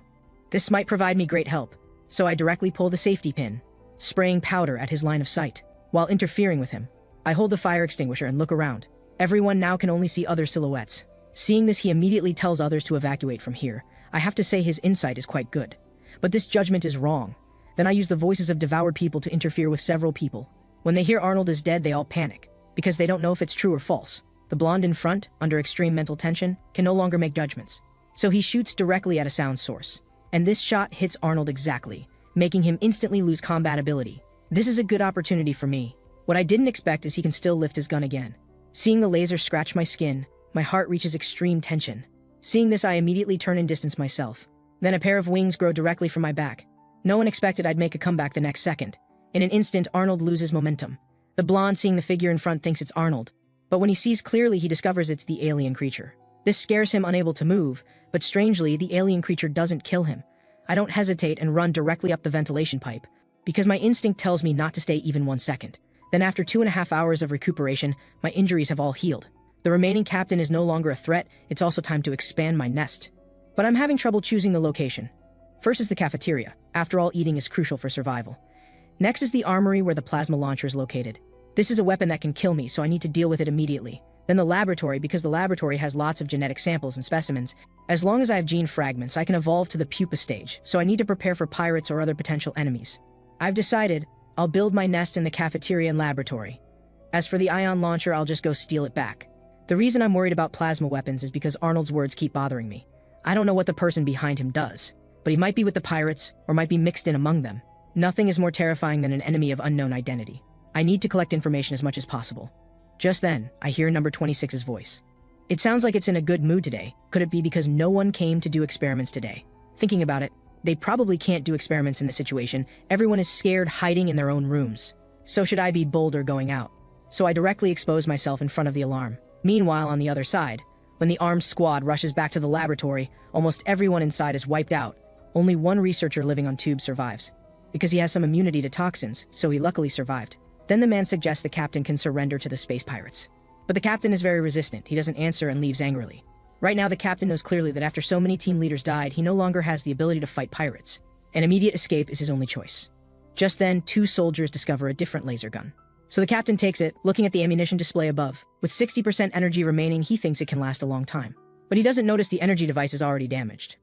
This might provide me great help, so I directly pull the safety pin, spraying powder at his line of sight. While interfering with him, I hold the fire extinguisher and look around. Everyone now can only see other silhouettes. Seeing this, he immediately tells others to evacuate from here. I have to say his insight is quite good. But this judgment is wrong. Then I use the voices of devoured people to interfere with several people. When they hear Arnold is dead, they all panic, because they don't know if it's true or false. The blonde in front, under extreme mental tension, can no longer make judgments. So he shoots directly at a sound source. And this shot hits Arnold exactly, making him instantly lose combat ability. This is a good opportunity for me. What I didn't expect is he can still lift his gun again. Seeing the laser scratch my skin, my heart reaches extreme tension. Seeing this, I immediately turn and distance myself. Then a pair of wings grow directly from my back. No one expected I'd make a comeback the next second. In an instant, Arnold loses momentum. The blonde, seeing the figure in front, thinks it's Arnold. But when he sees clearly, he discovers it's the alien creature. This scares him, unable to move, but strangely, the alien creature doesn't kill him. I don't hesitate and run directly up the ventilation pipe, because my instinct tells me not to stay even 1 second. Then after 2.5 hours of recuperation, my injuries have all healed. The remaining captain is no longer a threat. It's also time to expand my nest. But I'm having trouble choosing the location. First is the cafeteria. After all, eating is crucial for survival. Next is the armory where the plasma launcher is located. This is a weapon that can kill me, so I need to deal with it immediately. Then the laboratory, because the laboratory has lots of genetic samples and specimens. As long as I have gene fragments, I can evolve to the pupa stage, so I need to prepare for pirates or other potential enemies. I've decided I'll build my nest in the cafeteria and laboratory. As for the ion launcher, I'll just go steal it back. The reason I'm worried about plasma weapons is because Arnold's words keep bothering me. I don't know what the person behind him does, but he might be with the pirates or might be mixed in among them. Nothing is more terrifying than an enemy of unknown identity. I need to collect information as much as possible. Just then, I hear number 26's voice. It sounds like it's in a good mood today. Could it be because no one came to do experiments today? Thinking about it, they probably can't do experiments in this situation. Everyone is scared, hiding in their own rooms. So should I be bolder going out? So I directly expose myself in front of the alarm. Meanwhile, on the other side, when the armed squad rushes back to the laboratory, almost everyone inside is wiped out. Only one researcher living on tubes survives. because he has some immunity to toxins, so he luckily survived. Then the man suggests the captain can surrender to the space pirates. But the captain is very resistant. He doesn't answer and leaves angrily. Right now, the captain knows clearly that after so many team leaders died, he no longer has the ability to fight pirates. An immediate escape is his only choice. Just then, 2 soldiers discover a different laser gun. So the captain takes it, looking at the ammunition display above. With 60% energy remaining, he thinks it can last a long time. But he doesn't notice the energy device is already damaged.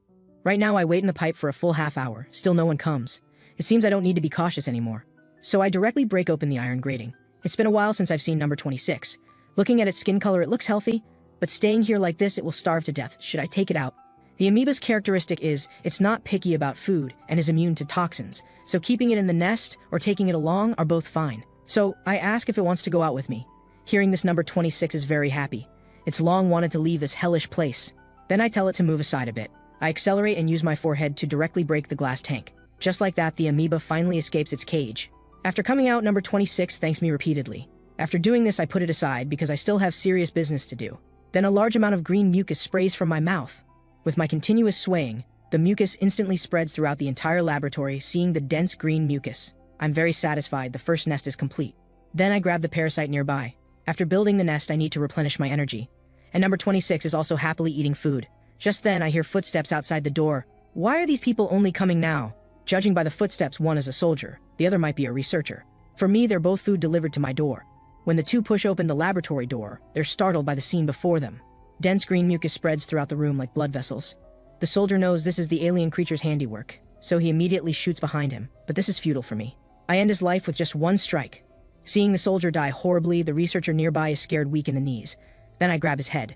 Right now, I wait in the pipe for a full half hour. Still no one comes. It seems I don't need to be cautious anymore. So I directly break open the iron grating. It's been a while since I've seen number 26. Looking at its skin color, it looks healthy, but staying here like this, it will starve to death. Should I take it out? The amoeba's characteristic is it's not picky about food and is immune to toxins, so keeping it in the nest or taking it along are both fine. So I ask if it wants to go out with me. Hearing this, number 26 is very happy. It's long wanted to leave this hellish place. Then I tell it to move aside a bit. I accelerate and use my forehead to directly break the glass tank. Just like that, the amoeba finally escapes its cage. After coming out, number 26 thanks me repeatedly. After doing this, I put it aside because I still have serious business to do. Then a large amount of green mucus sprays from my mouth. With my continuous swaying, the mucus instantly spreads throughout the entire laboratory, seeing the dense green mucus. I'm very satisfied. The first nest is complete. Then I grab the parasite nearby. After building the nest, I need to replenish my energy. And number 26 is also happily eating food. Just then, I hear footsteps outside the door. Why are these people only coming now? Judging by the footsteps, one is a soldier, the other might be a researcher. For me, they're both food delivered to my door. When the 2 push open the laboratory door, they're startled by the scene before them. Dense green mucus spreads throughout the room like blood vessels. The soldier knows this is the alien creature's handiwork, so he immediately shoots behind him, but this is futile for me. I end his life with just 1 strike. Seeing the soldier die horribly, the researcher nearby is scared weak in the knees. Then I grab his head.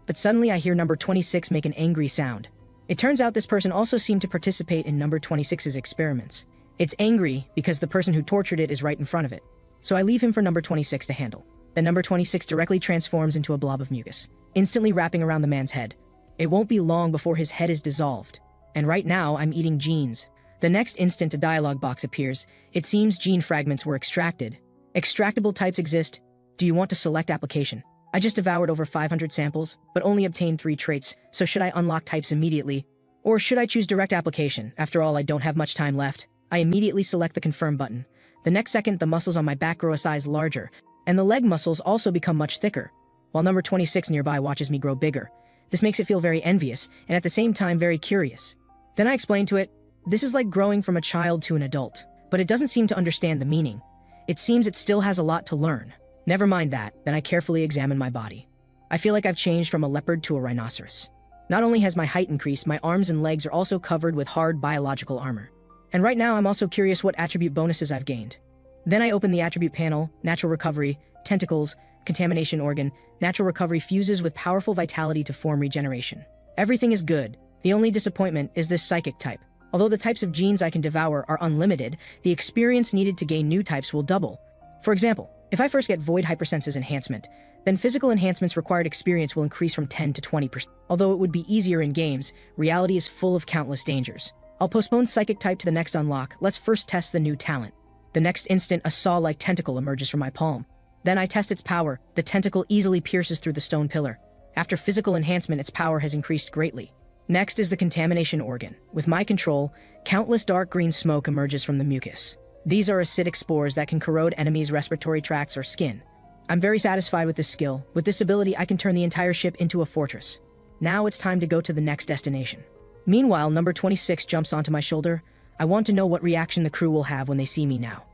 But suddenly I hear number 26 make an angry sound. It turns out this person also seemed to participate in number 26's experiments. It's angry because the person who tortured it is right in front of it. So I leave him for number 26 to handle. Then number 26 directly transforms into a blob of mucus, instantly wrapping around the man's head. It won't be long before his head is dissolved. And right now, I'm eating genes. The next instant, a dialogue box appears. It seems gene fragments were extracted. Extractable types exist. Do you want to select application? I just devoured over 500 samples, but only obtained 3 traits, so should I unlock types immediately? Or should I choose direct application? After all, I don't have much time left. I immediately select the confirm button. The next second, the muscles on my back grow a size larger, and the leg muscles also become much thicker, while number 26 nearby watches me grow bigger. This makes it feel very envious, and at the same time very curious. Then I explain to it, this is like growing from a child to an adult, but it doesn't seem to understand the meaning. It seems it still has a lot to learn. Never mind that, then I carefully examine my body. I feel like I've changed from a leopard to a rhinoceros. Not only has my height increased, my arms and legs are also covered with hard biological armor. And right now I'm also curious what attribute bonuses I've gained. Then I open the attribute panel, natural recovery, tentacles, contamination organ. Natural recovery fuses with powerful vitality to form regeneration. Everything is good. The only disappointment is this psychic type. Although the types of genes I can devour are unlimited, the experience needed to gain new types will double. For example, if I first get void hypersenses enhancement, then physical enhancements required experience will increase from 10 to 20%. Although it would be easier in games, reality is full of countless dangers. I'll postpone psychic type to the next unlock. Let's first test the new talent. The next instant, a saw-like tentacle emerges from my palm. Then I test its power. The tentacle easily pierces through the stone pillar. After physical enhancement, its power has increased greatly. Next is the contamination organ. With my control, countless dark green smoke emerges from the mucus. These are acidic spores that can corrode enemies' respiratory tracts or skin. I'm very satisfied with this skill. With this ability, I can turn the entire ship into a fortress. Now it's time to go to the next destination. Meanwhile, number 26 jumps onto my shoulder. I want to know what reaction the crew will have when they see me now.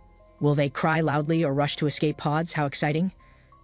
Will they cry loudly or rush to escape pods? How exciting.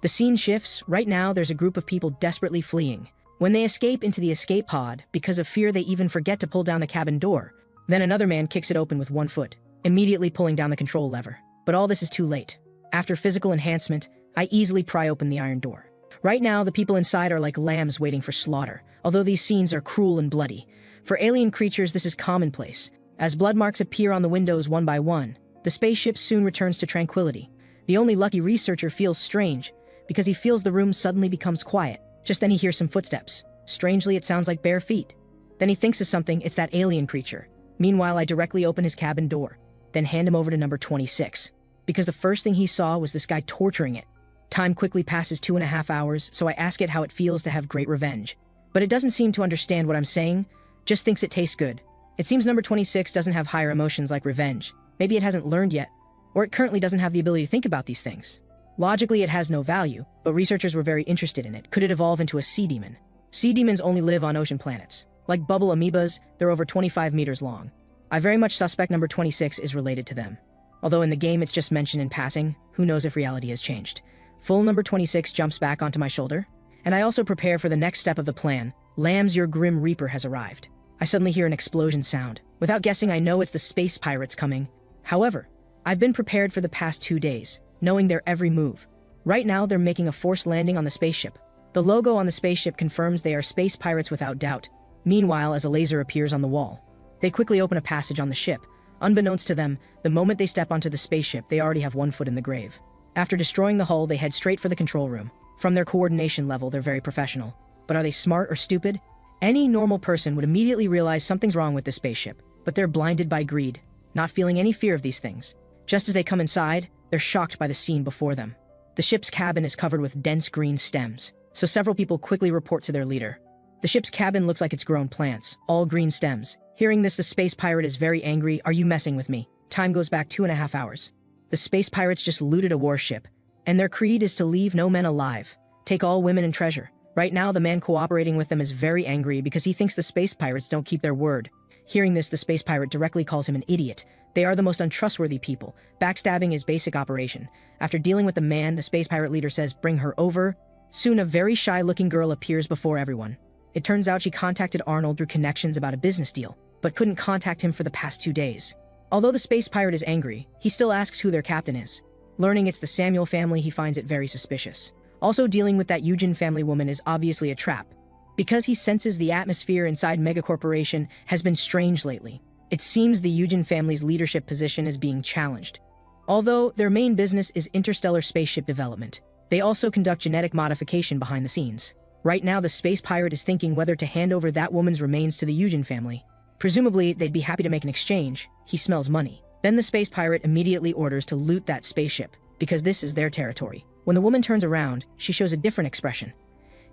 The scene shifts. Right now, there's a group of people desperately fleeing. When they escape into the escape pod, because of fear, they even forget to pull down the cabin door. Then another man kicks it open with 1 foot, immediately pulling down the control lever. But all this is too late. After physical enhancement, I easily pry open the iron door. Right now, the people inside are like lambs waiting for slaughter, although these scenes are cruel and bloody. For alien creatures, this is commonplace. As blood marks appear on the windows one by one, the spaceship soon returns to tranquility. The only lucky researcher feels strange, because he feels the room suddenly becomes quiet. Just then he hears some footsteps. Strangely, it sounds like bare feet. Then he thinks of something. It's that alien creature. Meanwhile, I directly open his cabin door, then hand him over to number 26, because the first thing he saw was this guy torturing it. Time quickly passes 2.5 hours, so I ask it how it feels to have great revenge. But it doesn't seem to understand what I'm saying, just thinks it tastes good. It seems number 26 doesn't have higher emotions like revenge. Maybe it hasn't learned yet, or it currently doesn't have the ability to think about these things. Logically, it has no value, but researchers were very interested in it. Could it evolve into a sea demon? Sea demons only live on ocean planets. Like bubble amoebas, they're over 25 meters long. I very much suspect number 26 is related to them. Although in the game it's just mentioned in passing, who knows if reality has changed. Full number 26 jumps back onto my shoulder, and I also prepare for the next step of the plan. Lambs, your grim reaper has arrived. I suddenly hear an explosion sound. Without guessing, I know it's the space pirates coming. However, I've been prepared for the past 2 days, knowing their every move. Right now, they're making a forced landing on the spaceship. The logo on the spaceship confirms they are space pirates without doubt. Meanwhile, as a laser appears on the wall, they quickly open a passage on the ship. Unbeknownst to them, the moment they step onto the spaceship, they already have one foot in the grave. After destroying the hull, they head straight for the control room. From their coordination level, they're very professional. But are they smart or stupid? Any normal person would immediately realize something's wrong with this spaceship, but they're blinded by greed, not feeling any fear of these things. Just as they come inside, they're shocked by the scene before them. The ship's cabin is covered with dense green stems, so several people quickly report to their leader. The ship's cabin looks like it's grown plants, all green stems. Hearing this, the space pirate is very angry. Are you messing with me? Time goes back 2.5 hours. The space pirates just looted a warship, and their creed is to leave no men alive, take all women and treasure. Right now, the man cooperating with them is very angry because he thinks the space pirates don't keep their word. Hearing this, the space pirate directly calls him an idiot. They are the most untrustworthy people. Backstabbing is basic operation. After dealing with the man, the space pirate leader says, "Bring her over." Soon, a very shy-looking girl appears before everyone. It turns out she contacted Arnold through connections about a business deal, but couldn't contact him for the past 2 days. Although the space pirate is angry, he still asks who their captain is. Learning it's the Samuel family, he finds it very suspicious. Also, dealing with that Eugen family woman is obviously a trap, because he senses the atmosphere inside Megacorporation has been strange lately. It seems the Eugen family's leadership position is being challenged. Although their main business is interstellar spaceship development, they also conduct genetic modification behind the scenes. Right now, the space pirate is thinking whether to hand over that woman's remains to the Eugen family. Presumably, they'd be happy to make an exchange. He smells money. Then the space pirate immediately orders to loot that spaceship, because this is their territory. When the woman turns around, she shows a different expression.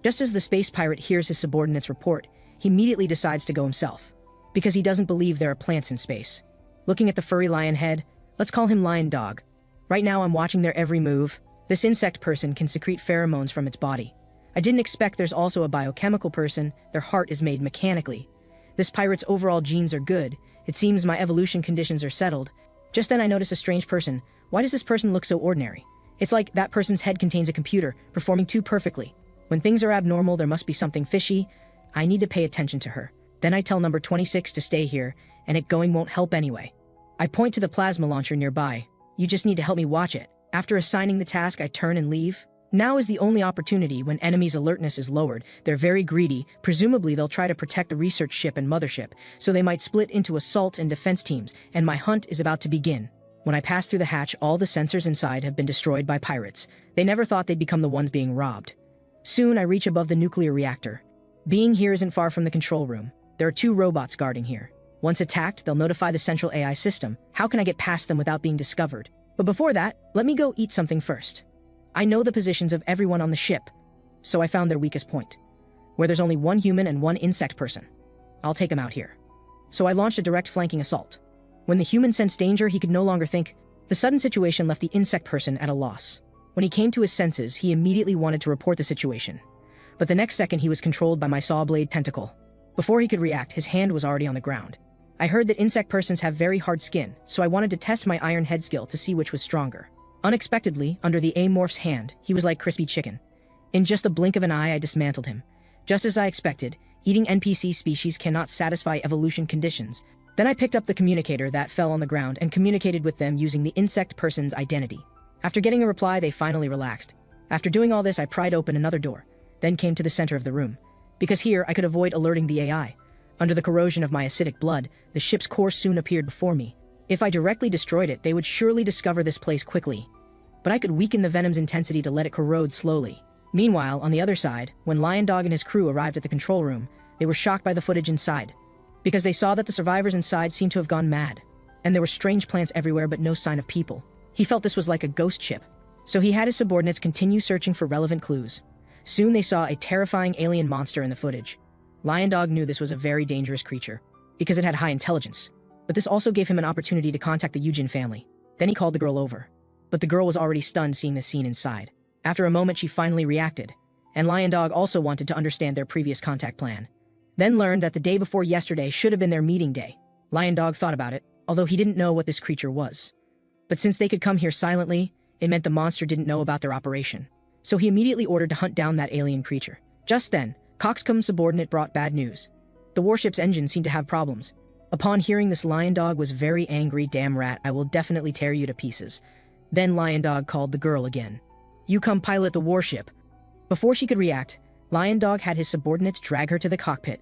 Just as the space pirate hears his subordinate's report, he immediately decides to go himself, because he doesn't believe there are plants in space. Looking at the furry lion head, let's call him Lion Dog. Right now, I'm watching their every move. This insect person can secrete pheromones from its body. I didn't expect there's also a biochemical person. Their heart is made mechanically. This pirate's overall genes are good. It seems my evolution conditions are settled. Just then I notice a strange person. Why does this person look so ordinary? It's like that person's head contains a computer, performing too perfectly. When things are abnormal, there must be something fishy. I need to pay attention to her. Then I tell number 26 to stay here, and it going won't help anyway. I point to the plasma launcher nearby. You just need to help me watch it. After assigning the task, I turn and leave. Now is the only opportunity when enemies' alertness is lowered. They're very greedy. Presumably, they'll try to protect the research ship and mothership, so they might split into assault and defense teams, and my hunt is about to begin. When I pass through the hatch, all the sensors inside have been destroyed by pirates. They never thought they'd become the ones being robbed. Soon, I reach above the nuclear reactor. Being here isn't far from the control room. There are 2 robots guarding here. Once attacked, they'll notify the central AI system. How can I get past them without being discovered? But before that, let me go eat something first. I know the positions of everyone on the ship, so I found their weakest point, where there's only 1 human and 1 insect person. I'll take them out here. So I launched a direct flanking assault. When the human sensed danger, he could no longer think. The sudden situation left the insect person at a loss. When he came to his senses, he immediately wanted to report the situation. But the next second, he was controlled by my saw blade tentacle. Before he could react, his hand was already on the ground. I heard that insect persons have very hard skin, so I wanted to test my iron head skill to see which was stronger. Unexpectedly, under the amorph's hand, he was like crispy chicken. In just the blink of an eye, I dismantled him. Just as I expected, eating NPC species cannot satisfy evolution conditions. Then I picked up the communicator that fell on the ground and communicated with them using the insect person's identity. After getting a reply, they finally relaxed. After doing all this, I pried open another door, then came to the center of the room. Because here, I could avoid alerting the AI. Under the corrosion of my acidic blood, the ship's core soon appeared before me. If I directly destroyed it, they would surely discover this place quickly. But I could weaken the venom's intensity to let it corrode slowly. Meanwhile, on the other side, when Lion Dog and his crew arrived at the control room, they were shocked by the footage inside, because they saw that the survivors inside seemed to have gone mad, and there were strange plants everywhere but no sign of people. He felt this was like a ghost ship, so he had his subordinates continue searching for relevant clues. Soon they saw a terrifying alien monster in the footage. Lion Dog knew this was a very dangerous creature, because it had high intelligence. but this also gave him an opportunity to contact the Yujin family. Then he called the girl over. But the girl was already stunned seeing the scene inside. After a moment, she finally reacted, and Lion Dog also wanted to understand their previous contact plan. Then learned that the day before yesterday should have been their meeting day. Lion Dog thought about it, although he didn't know what this creature was. But since they could come here silently, it meant the monster didn't know about their operation. So he immediately ordered to hunt down that alien creature. Just then, Coxcomb's subordinate brought bad news. The warship's engine seemed to have problems. Upon hearing this, Lion Dog was very angry. Damn rat, I will definitely tear you to pieces. Then Lion Dog called the girl again. You come pilot the warship. Before she could react, Lion Dog had his subordinates drag her to the cockpit.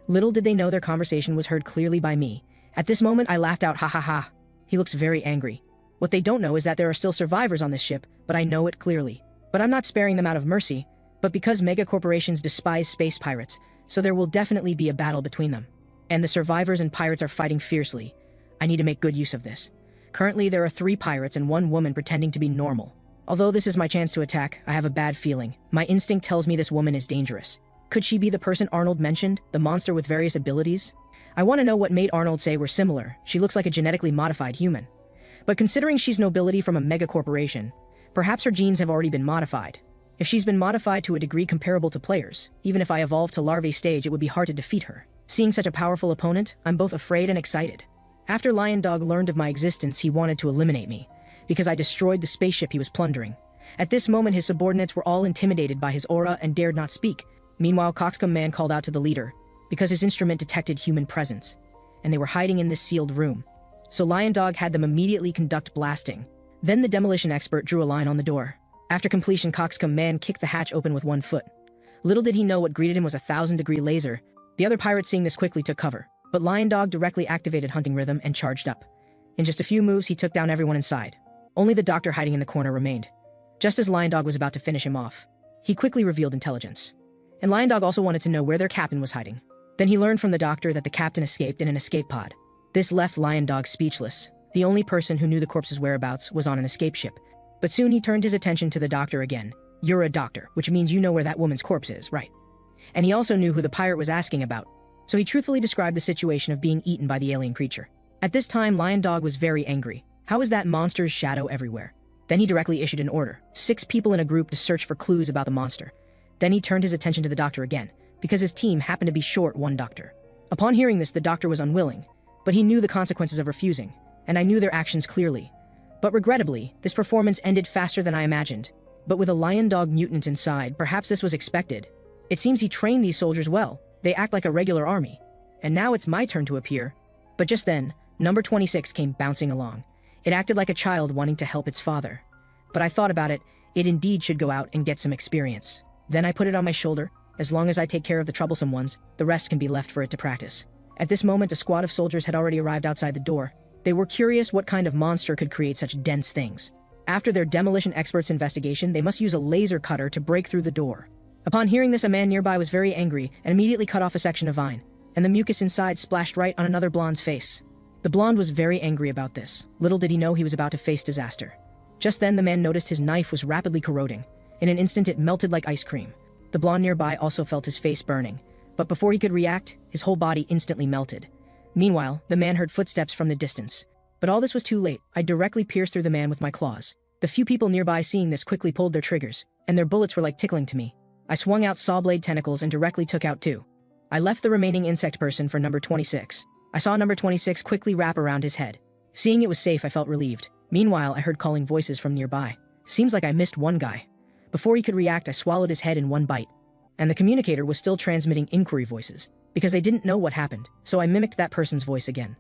Little did they know their conversation was heard clearly by me. At this moment, I laughed out, ha ha ha. He looks very angry. What they don't know is that there are still survivors on this ship, but I know it clearly. But I'm not sparing them out of mercy, but because mega corporations despise space pirates, so there will definitely be a battle between them. And the survivors and pirates are fighting fiercely. I need to make good use of this. Currently, there are 3 pirates and 1 woman pretending to be normal. Although this is my chance to attack, I have a bad feeling. My instinct tells me this woman is dangerous. Could she be the person Arnold mentioned, the monster with various abilities? I want to know what made Arnold say we're similar. She looks like a genetically modified human. But considering she's nobility from a mega corporation, perhaps her genes have already been modified. If she's been modified to a degree comparable to players, even if I evolve to larvae stage, it would be hard to defeat her. Seeing such a powerful opponent, I'm both afraid and excited. After Lion Dog learned of my existence, he wanted to eliminate me, because I destroyed the spaceship he was plundering. At this moment, his subordinates were all intimidated by his aura and dared not speak. Meanwhile, Coxcomb Man called out to the leader, because his instrument detected human presence, and they were hiding in this sealed room. So Lion Dog had them immediately conduct blasting. Then the demolition expert drew a line on the door. After completion, Coxcomb Man kicked the hatch open with 1 foot. Little did he know what greeted him was a 1,000-degree laser. The other pirates, seeing this, quickly took cover, but Lion Dog directly activated hunting rhythm and charged up. In just a few moves, he took down everyone inside. Only the doctor hiding in the corner remained. Just as Lion Dog was about to finish him off, he quickly revealed intelligence. And Lion Dog also wanted to know where their captain was hiding. Then he learned from the doctor that the captain escaped in an escape pod. This left Lion Dog speechless. The only person who knew the corpse's whereabouts was on an escape ship. But soon he turned his attention to the doctor again. You're a doctor, which means you know where that woman's corpse is, right? And he also knew who the pirate was asking about. So he truthfully described the situation of being eaten by the alien creature. At this time, Lion Dog was very angry. How is that monster's shadow everywhere? Then he directly issued an order. 6 people in a group to search for clues about the monster. Then he turned his attention to the doctor again, because his team happened to be short 1 doctor. Upon hearing this, the doctor was unwilling, but he knew the consequences of refusing, and I knew their actions clearly. But regrettably, this performance ended faster than I imagined. But with a Lion Dog mutant inside, perhaps this was expected. It seems he trained these soldiers well. They act like a regular army. And now it's my turn to appear. But just then, number 26 came bouncing along. It acted like a child wanting to help its father. But I thought about it, it indeed should go out and get some experience. Then I put it on my shoulder. As long as I take care of the troublesome ones, the rest can be left for it to practice. At this moment, a squad of soldiers had already arrived outside the door. They were curious what kind of monster could create such dense things. After their demolition expert's investigation, they must use a laser cutter to break through the door. Upon hearing this, a man nearby was very angry and immediately cut off a section of vine, and the mucus inside splashed right on another blonde's face. The blonde was very angry about this. Little did he know he was about to face disaster. Just then, the man noticed his knife was rapidly corroding. In an instant, it melted like ice cream. The blonde nearby also felt his face burning, but before he could react, his whole body instantly melted. Meanwhile, the man heard footsteps from the distance. But all this was too late. I directly pierced through the man with my claws. The few people nearby seeing this quickly pulled their triggers, and their bullets were like tickling to me. I swung out saw blade tentacles and directly took out 2. I left the remaining insect person for number 26. I saw number 26 quickly wrap around his head. Seeing it was safe, I felt relieved. Meanwhile, I heard calling voices from nearby. Seems like I missed one guy. Before he could react, I swallowed his head in one bite. And the communicator was still transmitting inquiry voices, because they didn't know what happened, so I mimicked that person's voice again.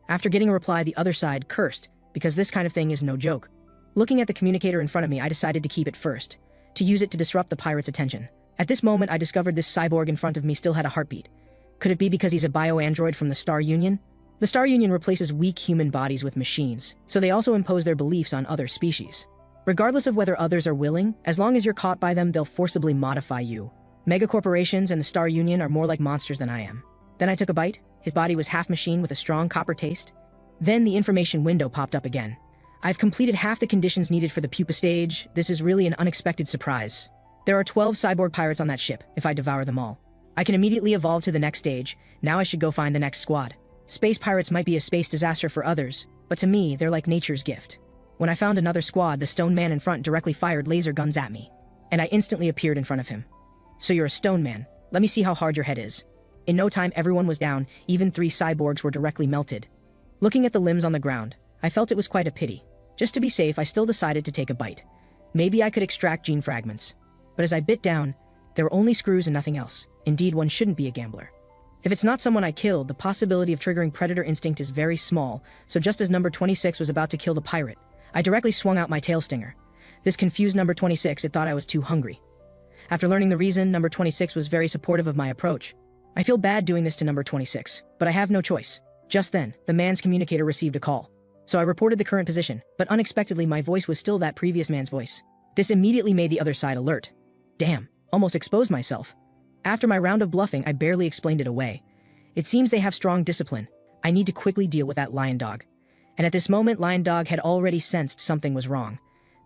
After getting a reply, the other side cursed, because this kind of thing is no joke. Looking at the communicator in front of me, I decided to keep it first, to use it to disrupt the pirate's attention. At this moment, I discovered this cyborg in front of me still had a heartbeat. Could it be because he's a bio-android from the Star Union? The Star Union replaces weak human bodies with machines, so they also impose their beliefs on other species. Regardless of whether others are willing, as long as you're caught by them, they'll forcibly modify you. Megacorporations and the Star Union are more like monsters than I am. Then I took a bite. His body was half machine with a strong copper taste. Then the information window popped up again. I've completed half the conditions needed for the pupa stage. This is really an unexpected surprise. There are 12 cyborg pirates on that ship, if I devour them all. I can immediately evolve to the next stage. Now I should go find the next squad. Space pirates might be a space disaster for others, but to me, they're like nature's gift. When I found another squad, the stone man in front directly fired laser guns at me, and I instantly appeared in front of him. So you're a stone man. Let me see how hard your head is. In no time, everyone was down, even 3 cyborgs were directly melted. Looking at the limbs on the ground, I felt it was quite a pity. Just to be safe, I still decided to take a bite. Maybe I could extract gene fragments. But as I bit down, there were only screws and nothing else. Indeed, one shouldn't be a gambler. If it's not someone I killed, the possibility of triggering predator instinct is very small, so just as number 26 was about to kill the pirate, I directly swung out my tail stinger. This confused number 26, it thought I was too hungry. After learning the reason, number 26 was very supportive of my approach. I feel bad doing this to number 26, but I have no choice. Just then, the man's communicator received a call. So I reported the current position, but unexpectedly my voice was still that previous man's voice. This immediately made the other side alert. Damn, almost exposed myself. After my round of bluffing, I barely explained it away. It seems they have strong discipline. I need to quickly deal with that lion dog. And at this moment, Lion Dog had already sensed something was wrong.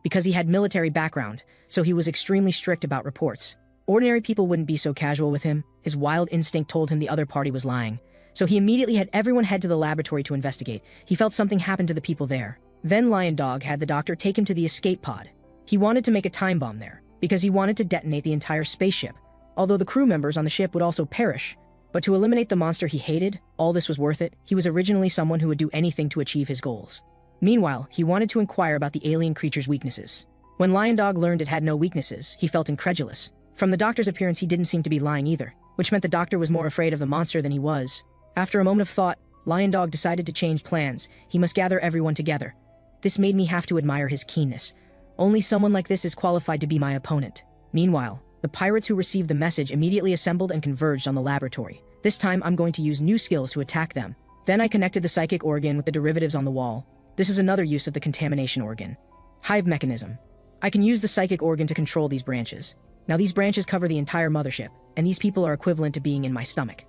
Because he had military background, so he was extremely strict about reports. Ordinary people wouldn't be so casual with him. His wild instinct told him the other party was lying. So he immediately had everyone head to the laboratory to investigate. He felt something happened to the people there. Then Lion Dog had the doctor take him to the escape pod. He wanted to make a time bomb there, because he wanted to detonate the entire spaceship. Although the crew members on the ship would also perish. But to eliminate the monster he hated, all this was worth it. He was originally someone who would do anything to achieve his goals. Meanwhile, he wanted to inquire about the alien creature's weaknesses. When Lion Dog learned it had no weaknesses, he felt incredulous. From the doctor's appearance, he didn't seem to be lying either, which meant the doctor was more afraid of the monster than he was. After a moment of thought, Lion Dog decided to change plans. He must gather everyone together. This made me have to admire his keenness. Only someone like this is qualified to be my opponent. Meanwhile, the pirates who received the message immediately assembled and converged on the laboratory. This time, I'm going to use new skills to attack them. Then I connected the psychic organ with the derivatives on the wall. This is another use of the contamination organ. Hive mechanism. I can use the psychic organ to control these branches. Now these branches cover the entire mothership, and these people are equivalent to being in my stomach.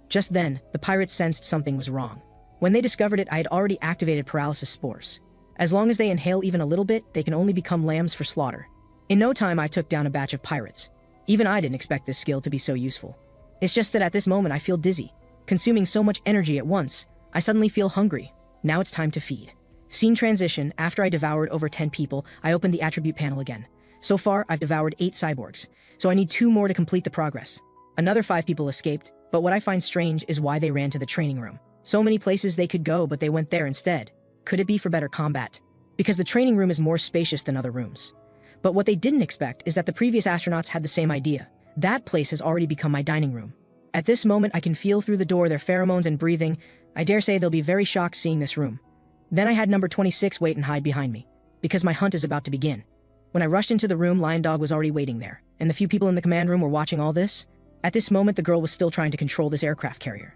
Just then, the pirates sensed something was wrong. When they discovered it, I had already activated paralysis spores. As long as they inhale even a little bit, they can only become lambs for slaughter. In no time, I took down a batch of pirates. Even I didn't expect this skill to be so useful. It's just that at this moment I feel dizzy. Consuming so much energy at once, I suddenly feel hungry. Now it's time to feed. Scene transition. After I devoured over 10 people, I opened the attribute panel again. So far, I've devoured 8 cyborgs, so I need 2 more to complete the progress. Another 5 people escaped, but what I find strange is why they ran to the training room. So many places they could go, but they went there instead. Could it be for better combat? Because the training room is more spacious than other rooms. But what they didn't expect is that the previous astronauts had the same idea. That place has already become my dining room. At this moment, I can feel through the door their pheromones and breathing. I dare say they'll be very shocked seeing this room. Then I had number 26 wait and hide behind me, because my hunt is about to begin. When I rushed into the room, Lion Dog was already waiting there, and the few people in the command room were watching all this. At this moment, the girl was still trying to control this aircraft carrier.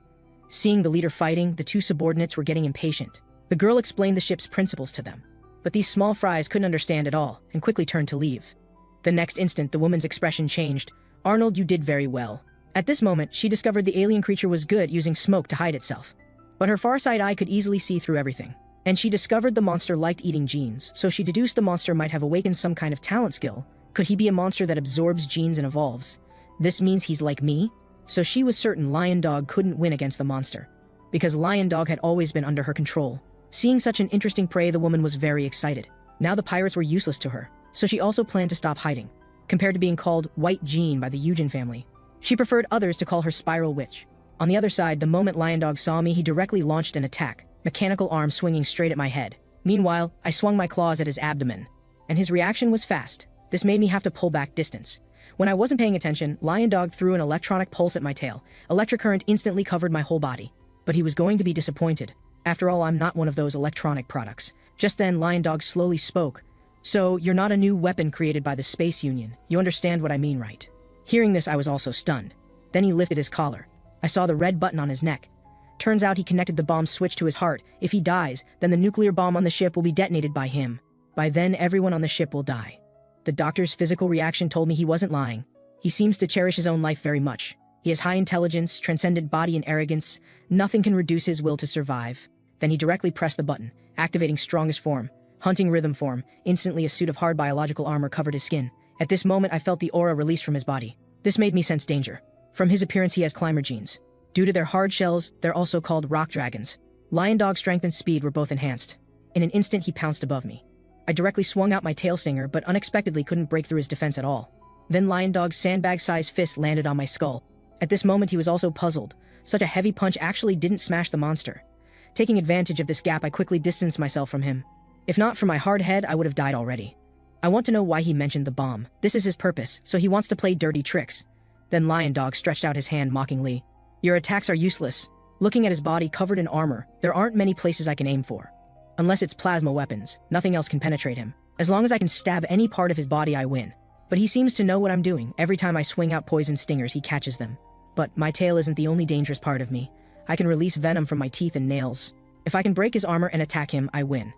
Seeing the leader fighting, the 2 subordinates were getting impatient. The girl explained the ship's principles to them. But these small fries couldn't understand at all, and quickly turned to leave. The next instant, the woman's expression changed. Arnold, you did very well. At this moment, she discovered the alien creature was good using smoke to hide itself. But her far-side eye could easily see through everything. And she discovered the monster liked eating genes, so she deduced the monster might have awakened some kind of talent skill. Could he be a monster that absorbs genes and evolves? This means he's like me? So she was certain Lion Dog couldn't win against the monster, because Lion Dog had always been under her control. Seeing such an interesting prey, the woman was very excited. Now the pirates were useless to her, so she also planned to stop hiding. Compared to being called White Jean by the Eugen family, she preferred others to call her Spiral Witch. On the other side, the moment Lion Dog saw me, he directly launched an attack, mechanical arm swinging straight at my head. Meanwhile, I swung my claws at his abdomen, and his reaction was fast. This made me have to pull back distance. When I wasn't paying attention, Lion Dog threw an electronic pulse at my tail. Electric current instantly covered my whole body. But he was going to be disappointed. After all, I'm not one of those electronic products. Just then, Lion Dog slowly spoke. So, you're not a new weapon created by the Space Union. You understand what I mean, right? Hearing this, I was also stunned. Then he lifted his collar. I saw the red button on his neck. Turns out he connected the bomb switch to his heart. If he dies, then the nuclear bomb on the ship will be detonated by him. By then, everyone on the ship will die. The doctor's physical reaction told me he wasn't lying. He seems to cherish his own life very much. He has high intelligence, transcendent body and arrogance. Nothing can reduce his will to survive. Then he directly pressed the button, activating strongest form. Hunting rhythm form. Instantly a suit of hard biological armor covered his skin. At this moment I felt the aura released from his body. This made me sense danger. From his appearance he has climber genes. Due to their hard shells, they're also called rock dragons. Lion Dog's strength and speed were both enhanced. In an instant, he pounced above me. I directly swung out my tail stinger, but unexpectedly couldn't break through his defense at all. Then Lion Dog's sandbag-sized fist landed on my skull. At this moment, he was also puzzled. Such a heavy punch actually didn't smash the monster. Taking advantage of this gap, I quickly distanced myself from him. If not for my hard head, I would have died already. I want to know why he mentioned the bomb. This is his purpose, so he wants to play dirty tricks. Then Lion Dog stretched out his hand mockingly. Your attacks are useless. Looking at his body covered in armor, there aren't many places I can aim for. Unless it's plasma weapons, nothing else can penetrate him. As long as I can stab any part of his body, I win. But he seems to know what I'm doing. Every time I swing out poison stingers, he catches them. But my tail isn't the only dangerous part of me. I can release venom from my teeth and nails. If I can break his armor and attack him, I win.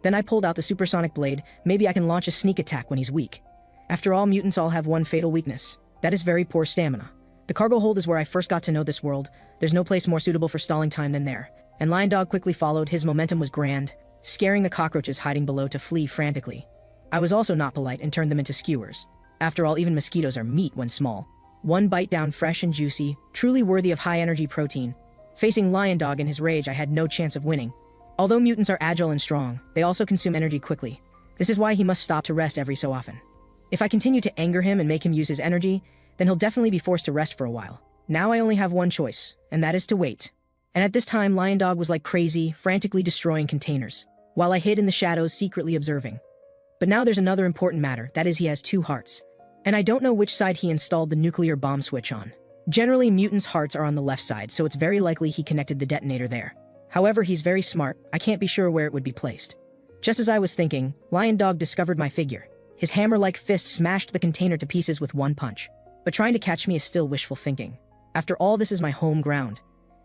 Then I pulled out the supersonic blade. Maybe I can launch a sneak attack when he's weak. After all, mutants all have one fatal weakness. That is very poor stamina. The cargo hold is where I first got to know this world. There's no place more suitable for stalling time than there. And Lion Dog quickly followed. His momentum was grand, scaring the cockroaches hiding below to flee frantically. I was also not polite and turned them into skewers. After all, even mosquitoes are meat when small. One bite down, fresh and juicy, truly worthy of high-energy protein. Facing Lion Dog in his rage, I had no chance of winning. Although mutants are agile and strong, they also consume energy quickly. This is why he must stop to rest every so often. If I continue to anger him and make him use his energy, then he'll definitely be forced to rest for a while. Now I only have one choice, and that is to wait. And at this time, Lion Dog was like crazy, frantically destroying containers, while I hid in the shadows, secretly observing. But now there's another important matter, that is he has two hearts. And I don't know which side he installed the nuclear bomb switch on. Generally, mutants' hearts are on the left side, so it's very likely he connected the detonator there. However, he's very smart. I can't be sure where it would be placed. Just as I was thinking, Lion Dog discovered my figure. His hammer-like fist smashed the container to pieces with one punch. But trying to catch me is still wishful thinking. After all, this is my home ground.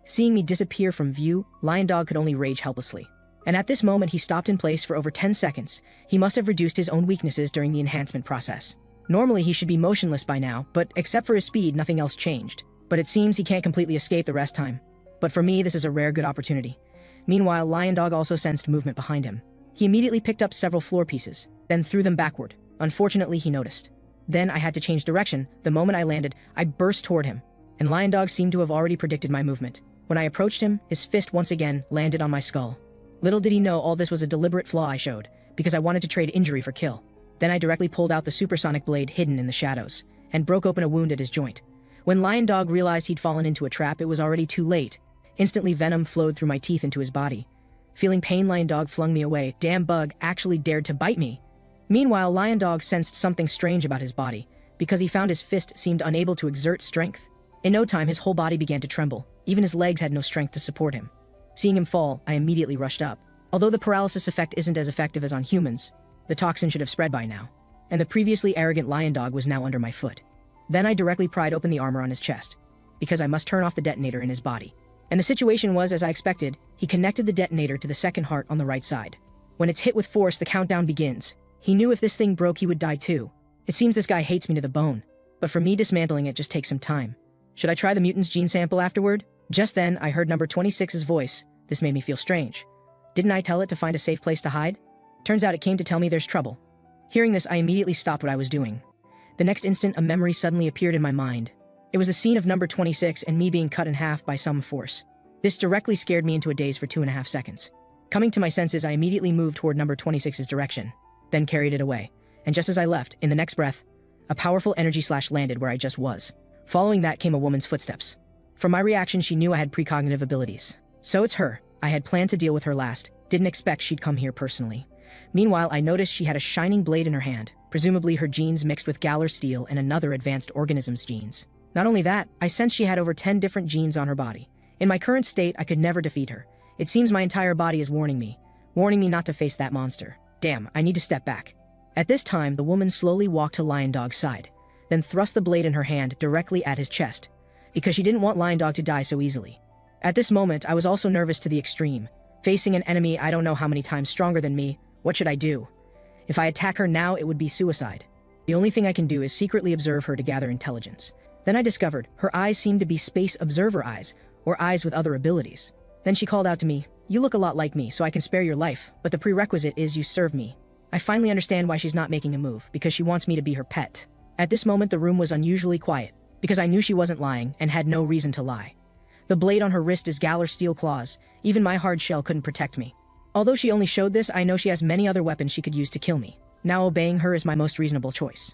Seeing me disappear from view, Lion Dog could only rage helplessly. And at this moment, he stopped in place for over 10 seconds. He must have reduced his own weaknesses during the enhancement process. Normally, he should be motionless by now, but except for his speed, nothing else changed. But it seems he can't completely escape the rest time. But for me, this is a rare good opportunity. Meanwhile, Lion Dog also sensed movement behind him. He immediately picked up several floor pieces, then threw them backward. Unfortunately, he noticed. Then I had to change direction. The moment I landed, I burst toward him, and Lion Dog seemed to have already predicted my movement. When I approached him, his fist once again landed on my skull. Little did he know all this was a deliberate flaw I showed, because I wanted to trade injury for kill. Then I directly pulled out the supersonic blade hidden in the shadows, and broke open a wound at his joint. When Lion Dog realized he'd fallen into a trap, it was already too late. Instantly, venom flowed through my teeth into his body. Feeling pain, Lion Dog flung me away. Damn bug actually dared to bite me. Meanwhile, Lion Dog sensed something strange about his body, because he found his fist seemed unable to exert strength. In no time, his whole body began to tremble. Even his legs had no strength to support him. Seeing him fall, I immediately rushed up. Although the paralysis effect isn't as effective as on humans, the toxin should have spread by now, and the previously arrogant Lion Dog was now under my foot. Then I directly pried open the armor on his chest, because I must turn off the detonator in his body. And the situation was as I expected. He connected the detonator to the second heart on the right side. When it's hit with force, the countdown begins. He knew if this thing broke, he would die too. It seems this guy hates me to the bone. But for me, dismantling it just takes some time. Should I try the mutant's gene sample afterward? Just then, I heard number 26's voice. This made me feel strange. Didn't I tell it to find a safe place to hide? Turns out it came to tell me there's trouble. Hearing this, I immediately stopped what I was doing. The next instant, a memory suddenly appeared in my mind. It was the scene of number 26 and me being cut in half by some force. This directly scared me into a daze for 2.5 seconds. Coming to my senses, I immediately moved toward number 26's direction, then carried it away. And just as I left, in the next breath, a powerful energy slash landed where I just was. Following that came a woman's footsteps. From my reaction, she knew I had precognitive abilities. So it's her. I had planned to deal with her last. Didn't expect she'd come here personally. Meanwhile, I noticed she had a shining blade in her hand, presumably her genes mixed with Galar steel and another advanced organism's genes. Not only that, I sensed she had over 10 different genes on her body. In my current state, I could never defeat her. It seems my entire body is warning me not to face that monster. Damn, I need to step back. At this time, the woman slowly walked to Lion Dog's side, then thrust the blade in her hand directly at his chest, because she didn't want Lion Dog to die so easily. At this moment, I was also nervous to the extreme. Facing an enemy I don't know how many times stronger than me, what should I do? If I attack her now, it would be suicide. The only thing I can do is secretly observe her to gather intelligence. Then I discovered her eyes seemed to be space observer eyes, or eyes with other abilities. Then she called out to me, "You look a lot like me, so I can spare your life, but the prerequisite is you serve me." I finally understand why she's not making a move, because she wants me to be her pet. At this moment, the room was unusually quiet, because I knew she wasn't lying and had no reason to lie. The blade on her wrist is Galar steel claws. Even my hard shell couldn't protect me. Although she only showed this, I know she has many other weapons she could use to kill me. Now obeying her is my most reasonable choice.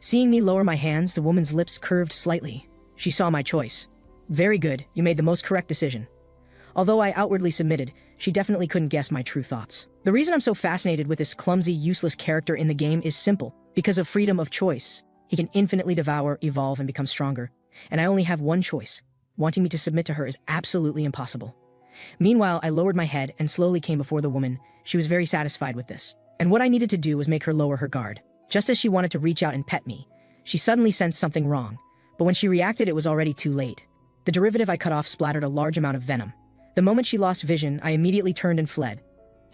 Seeing me lower my hands, the woman's lips curved slightly. She saw my choice. Very good, you made the most correct decision. Although I outwardly submitted, she definitely couldn't guess my true thoughts. The reason I'm so fascinated with this clumsy, useless character in the game is simple. Because of freedom of choice. He can infinitely devour, evolve, and become stronger. And I only have one choice. Wanting me to submit to her is absolutely impossible. Meanwhile, I lowered my head and slowly came before the woman. She was very satisfied with this. And what I needed to do was make her lower her guard. Just as she wanted to reach out and pet me, she suddenly sensed something wrong. But when she reacted, it was already too late. The derivative I cut off splattered a large amount of venom. The moment she lost vision, I immediately turned and fled.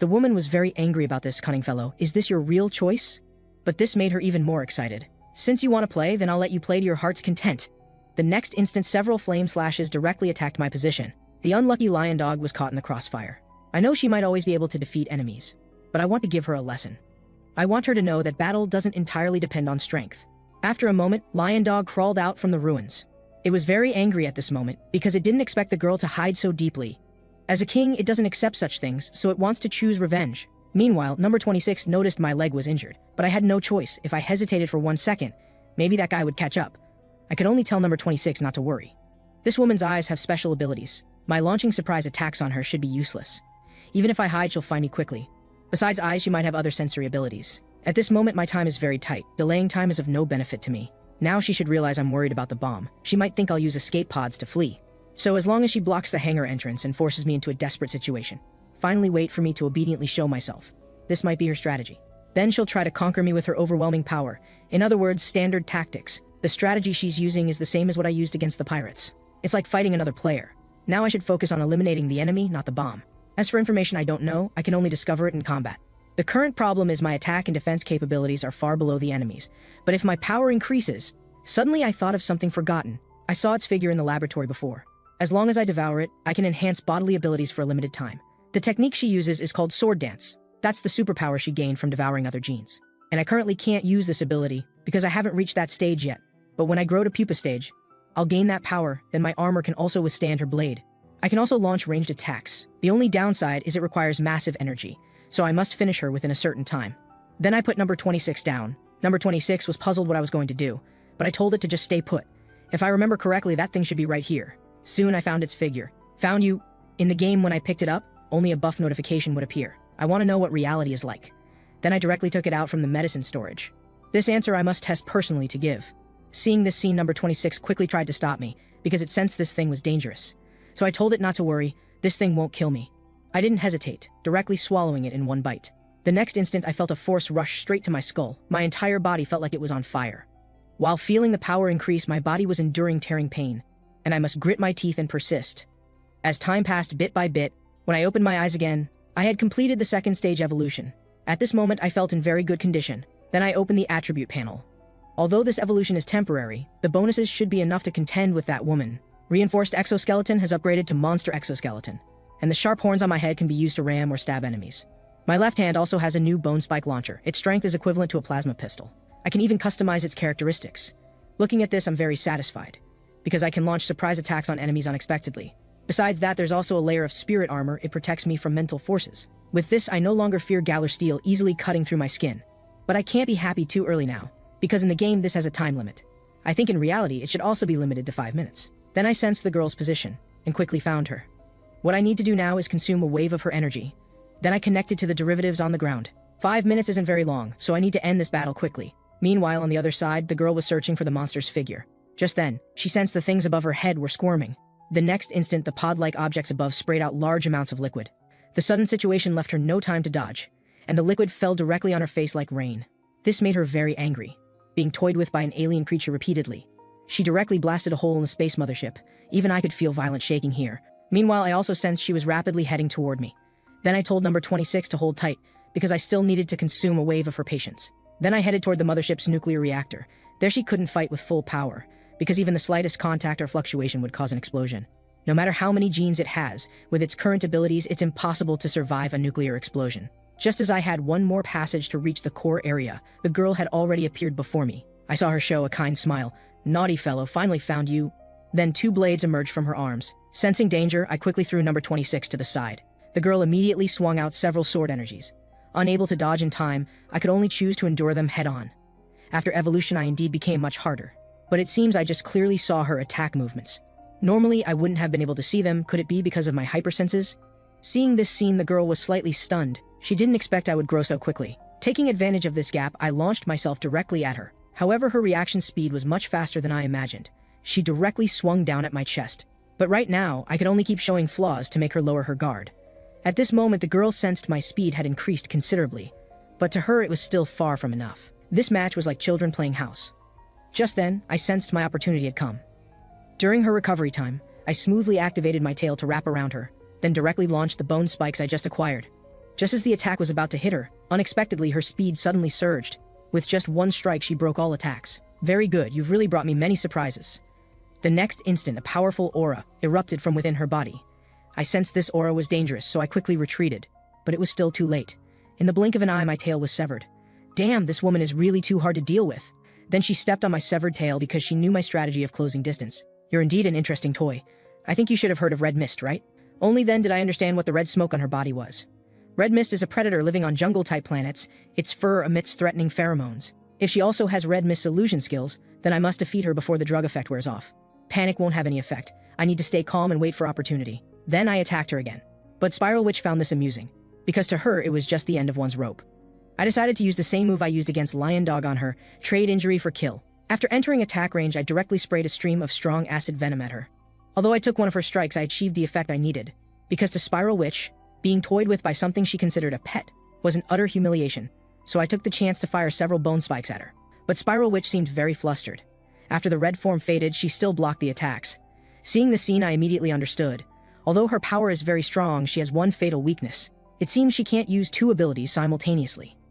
The woman was very angry about this, cunning fellow. Is this your real choice? But this made her even more excited. Since you want to play, then I'll let you play to your heart's content. The next instant, several flame slashes directly attacked my position. The unlucky lion dog was caught in the crossfire. I know she might always be able to defeat enemies, but I want to give her a lesson. I want her to know that battle doesn't entirely depend on strength. After a moment, Lion Dog crawled out from the ruins. It was very angry at this moment because it didn't expect the girl to hide so deeply. As a king, it doesn't accept such things, so it wants to choose revenge. Meanwhile, number 26 noticed my leg was injured, but I had no choice. If I hesitated for 1 second, maybe that guy would catch up. I could only tell number 26 not to worry. This woman's eyes have special abilities. My launching surprise attacks on her should be useless. Even if I hide, she'll find me quickly. Besides eyes, she might have other sensory abilities. At this moment, my time is very tight. Delaying time is of no benefit to me. Now she should realize I'm worried about the bomb. She might think I'll use escape pods to flee. So as long as she blocks the hangar entrance and forces me into a desperate situation, finally wait for me to obediently show myself. This might be her strategy. Then she'll try to conquer me with her overwhelming power. In other words, standard tactics. The strategy she's using is the same as what I used against the pirates. It's like fighting another player. Now I should focus on eliminating the enemy, not the bomb. As for information I don't know, I can only discover it in combat. The current problem is my attack and defense capabilities are far below the enemy's. But if my power increases, suddenly I thought of something forgotten. I saw its figure in the laboratory before. As long as I devour it, I can enhance bodily abilities for a limited time. The technique she uses is called sword dance. That's the superpower she gained from devouring other genes. And I currently can't use this ability because I haven't reached that stage yet. But when I grow to pupa stage, I'll gain that power, then my armor can also withstand her blade. I can also launch ranged attacks. The only downside is it requires massive energy, so I must finish her within a certain time. Then I put number 26 down. Number 26 was puzzled what I was going to do, but I told it to just stay put. If I remember correctly, that thing should be right here. Soon I found its figure. Found you. In the game, when I picked it up, only a buff notification would appear. I want to know what reality is like. Then I directly took it out from the medicine storage. This answer I must test personally to give. Seeing this scene, number 26 quickly tried to stop me, because it sensed this thing was dangerous. So I told it not to worry, this thing won't kill me. I didn't hesitate, directly swallowing it in one bite. The next instant I felt a force rush straight to my skull. My entire body felt like it was on fire. While feeling the power increase, my body was enduring tearing pain, and I must grit my teeth and persist. As time passed bit by bit, when I opened my eyes again, I had completed the second stage evolution. At this moment I felt in very good condition. Then I opened the attribute panel. Although this evolution is temporary, the bonuses should be enough to contend with that woman. Reinforced exoskeleton has upgraded to monster exoskeleton, and the sharp horns on my head can be used to ram or stab enemies. My left hand also has a new bone spike launcher. Its strength is equivalent to a plasma pistol. I can even customize its characteristics. Looking at this, I'm very satisfied, because I can launch surprise attacks on enemies unexpectedly. Besides that, there's also a layer of spirit armor. It protects me from mental forces. With this, I no longer fear Galar steel easily cutting through my skin. But I can't be happy too early now, because in the game this has a time limit. I think in reality it should also be limited to 5 minutes. Then I sensed the girl's position, and quickly found her. What I need to do now is consume a wave of her energy. Then I connected to the derivatives on the ground. 5 minutes isn't very long, so I need to end this battle quickly. Meanwhile, on the other side, the girl was searching for the monster's figure. Just then, she sensed the things above her head were squirming. The next instant, the pod-like objects above sprayed out large amounts of liquid. The sudden situation left her no time to dodge, and the liquid fell directly on her face like rain. This made her very angry, being toyed with by an alien creature repeatedly. She directly blasted a hole in the space mothership. Even I could feel violent shaking here. Meanwhile, I also sensed she was rapidly heading toward me. Then I told number 26 to hold tight, because I still needed to consume a wave of her patience. Then I headed toward the mothership's nuclear reactor. There she couldn't fight with full power, because even the slightest contact or fluctuation would cause an explosion. No matter how many genes it has, with its current abilities, it's impossible to survive a nuclear explosion. Just as I had one more passage to reach the core area, the girl had already appeared before me. I saw her show a kind smile. Naughty fellow, finally found you. Then 2 blades emerged from her arms. Sensing danger, I quickly threw number 26 to the side. The girl immediately swung out several sword energies. Unable to dodge in time, I could only choose to endure them head-on. After evolution, I indeed became much harder. But it seems I just clearly saw her attack movements. Normally, I wouldn't have been able to see them. Could it be because of my hypersenses? Seeing this scene, the girl was slightly stunned. She didn't expect I would grow so quickly. Taking advantage of this gap, I launched myself directly at her. However, her reaction speed was much faster than I imagined. She directly swung down at my chest. But right now, I could only keep showing flaws to make her lower her guard. At this moment, the girl sensed my speed had increased considerably, but to her it was still far from enough. This match was like children playing house. Just then, I sensed my opportunity had come. During her recovery time, I smoothly activated my tail to wrap around her, then directly launched the bone spikes I just acquired. Just as the attack was about to hit her, unexpectedly her speed suddenly surged. With just 1 strike, she broke all attacks. Very good, you've really brought me many surprises. The next instant, a powerful aura erupted from within her body. I sensed this aura was dangerous, so I quickly retreated. But it was still too late. In the blink of an eye, my tail was severed. Damn, this woman is really too hard to deal with. Then she stepped on my severed tail because she knew my strategy of closing distance. You're indeed an interesting toy. I think you should have heard of red mist, right? Only then did I understand what the red smoke on her body was. Red mist is a predator living on jungle-type planets. Its fur emits threatening pheromones. If she also has red mist's illusion skills, then I must defeat her before the drug effect wears off. Panic won't have any effect. I need to stay calm and wait for opportunity. Then I attacked her again. But Spiral Witch found this amusing, because to her it was just the end of one's rope. I decided to use the same move I used against Lion Dog on her, trade injury for kill. After entering attack range, I directly sprayed a stream of strong acid venom at her. Although I took one of her strikes, I achieved the effect I needed, because to Spiral Witch, being toyed with by something she considered a pet was an utter humiliation, so I took the chance to fire several bone spikes at her. But Spiral Witch seemed very flustered. After the red form faded, she still blocked the attacks. Seeing the scene, I immediately understood. Although her power is very strong, she has one fatal weakness. It seems she can't use 2 abilities simultaneously.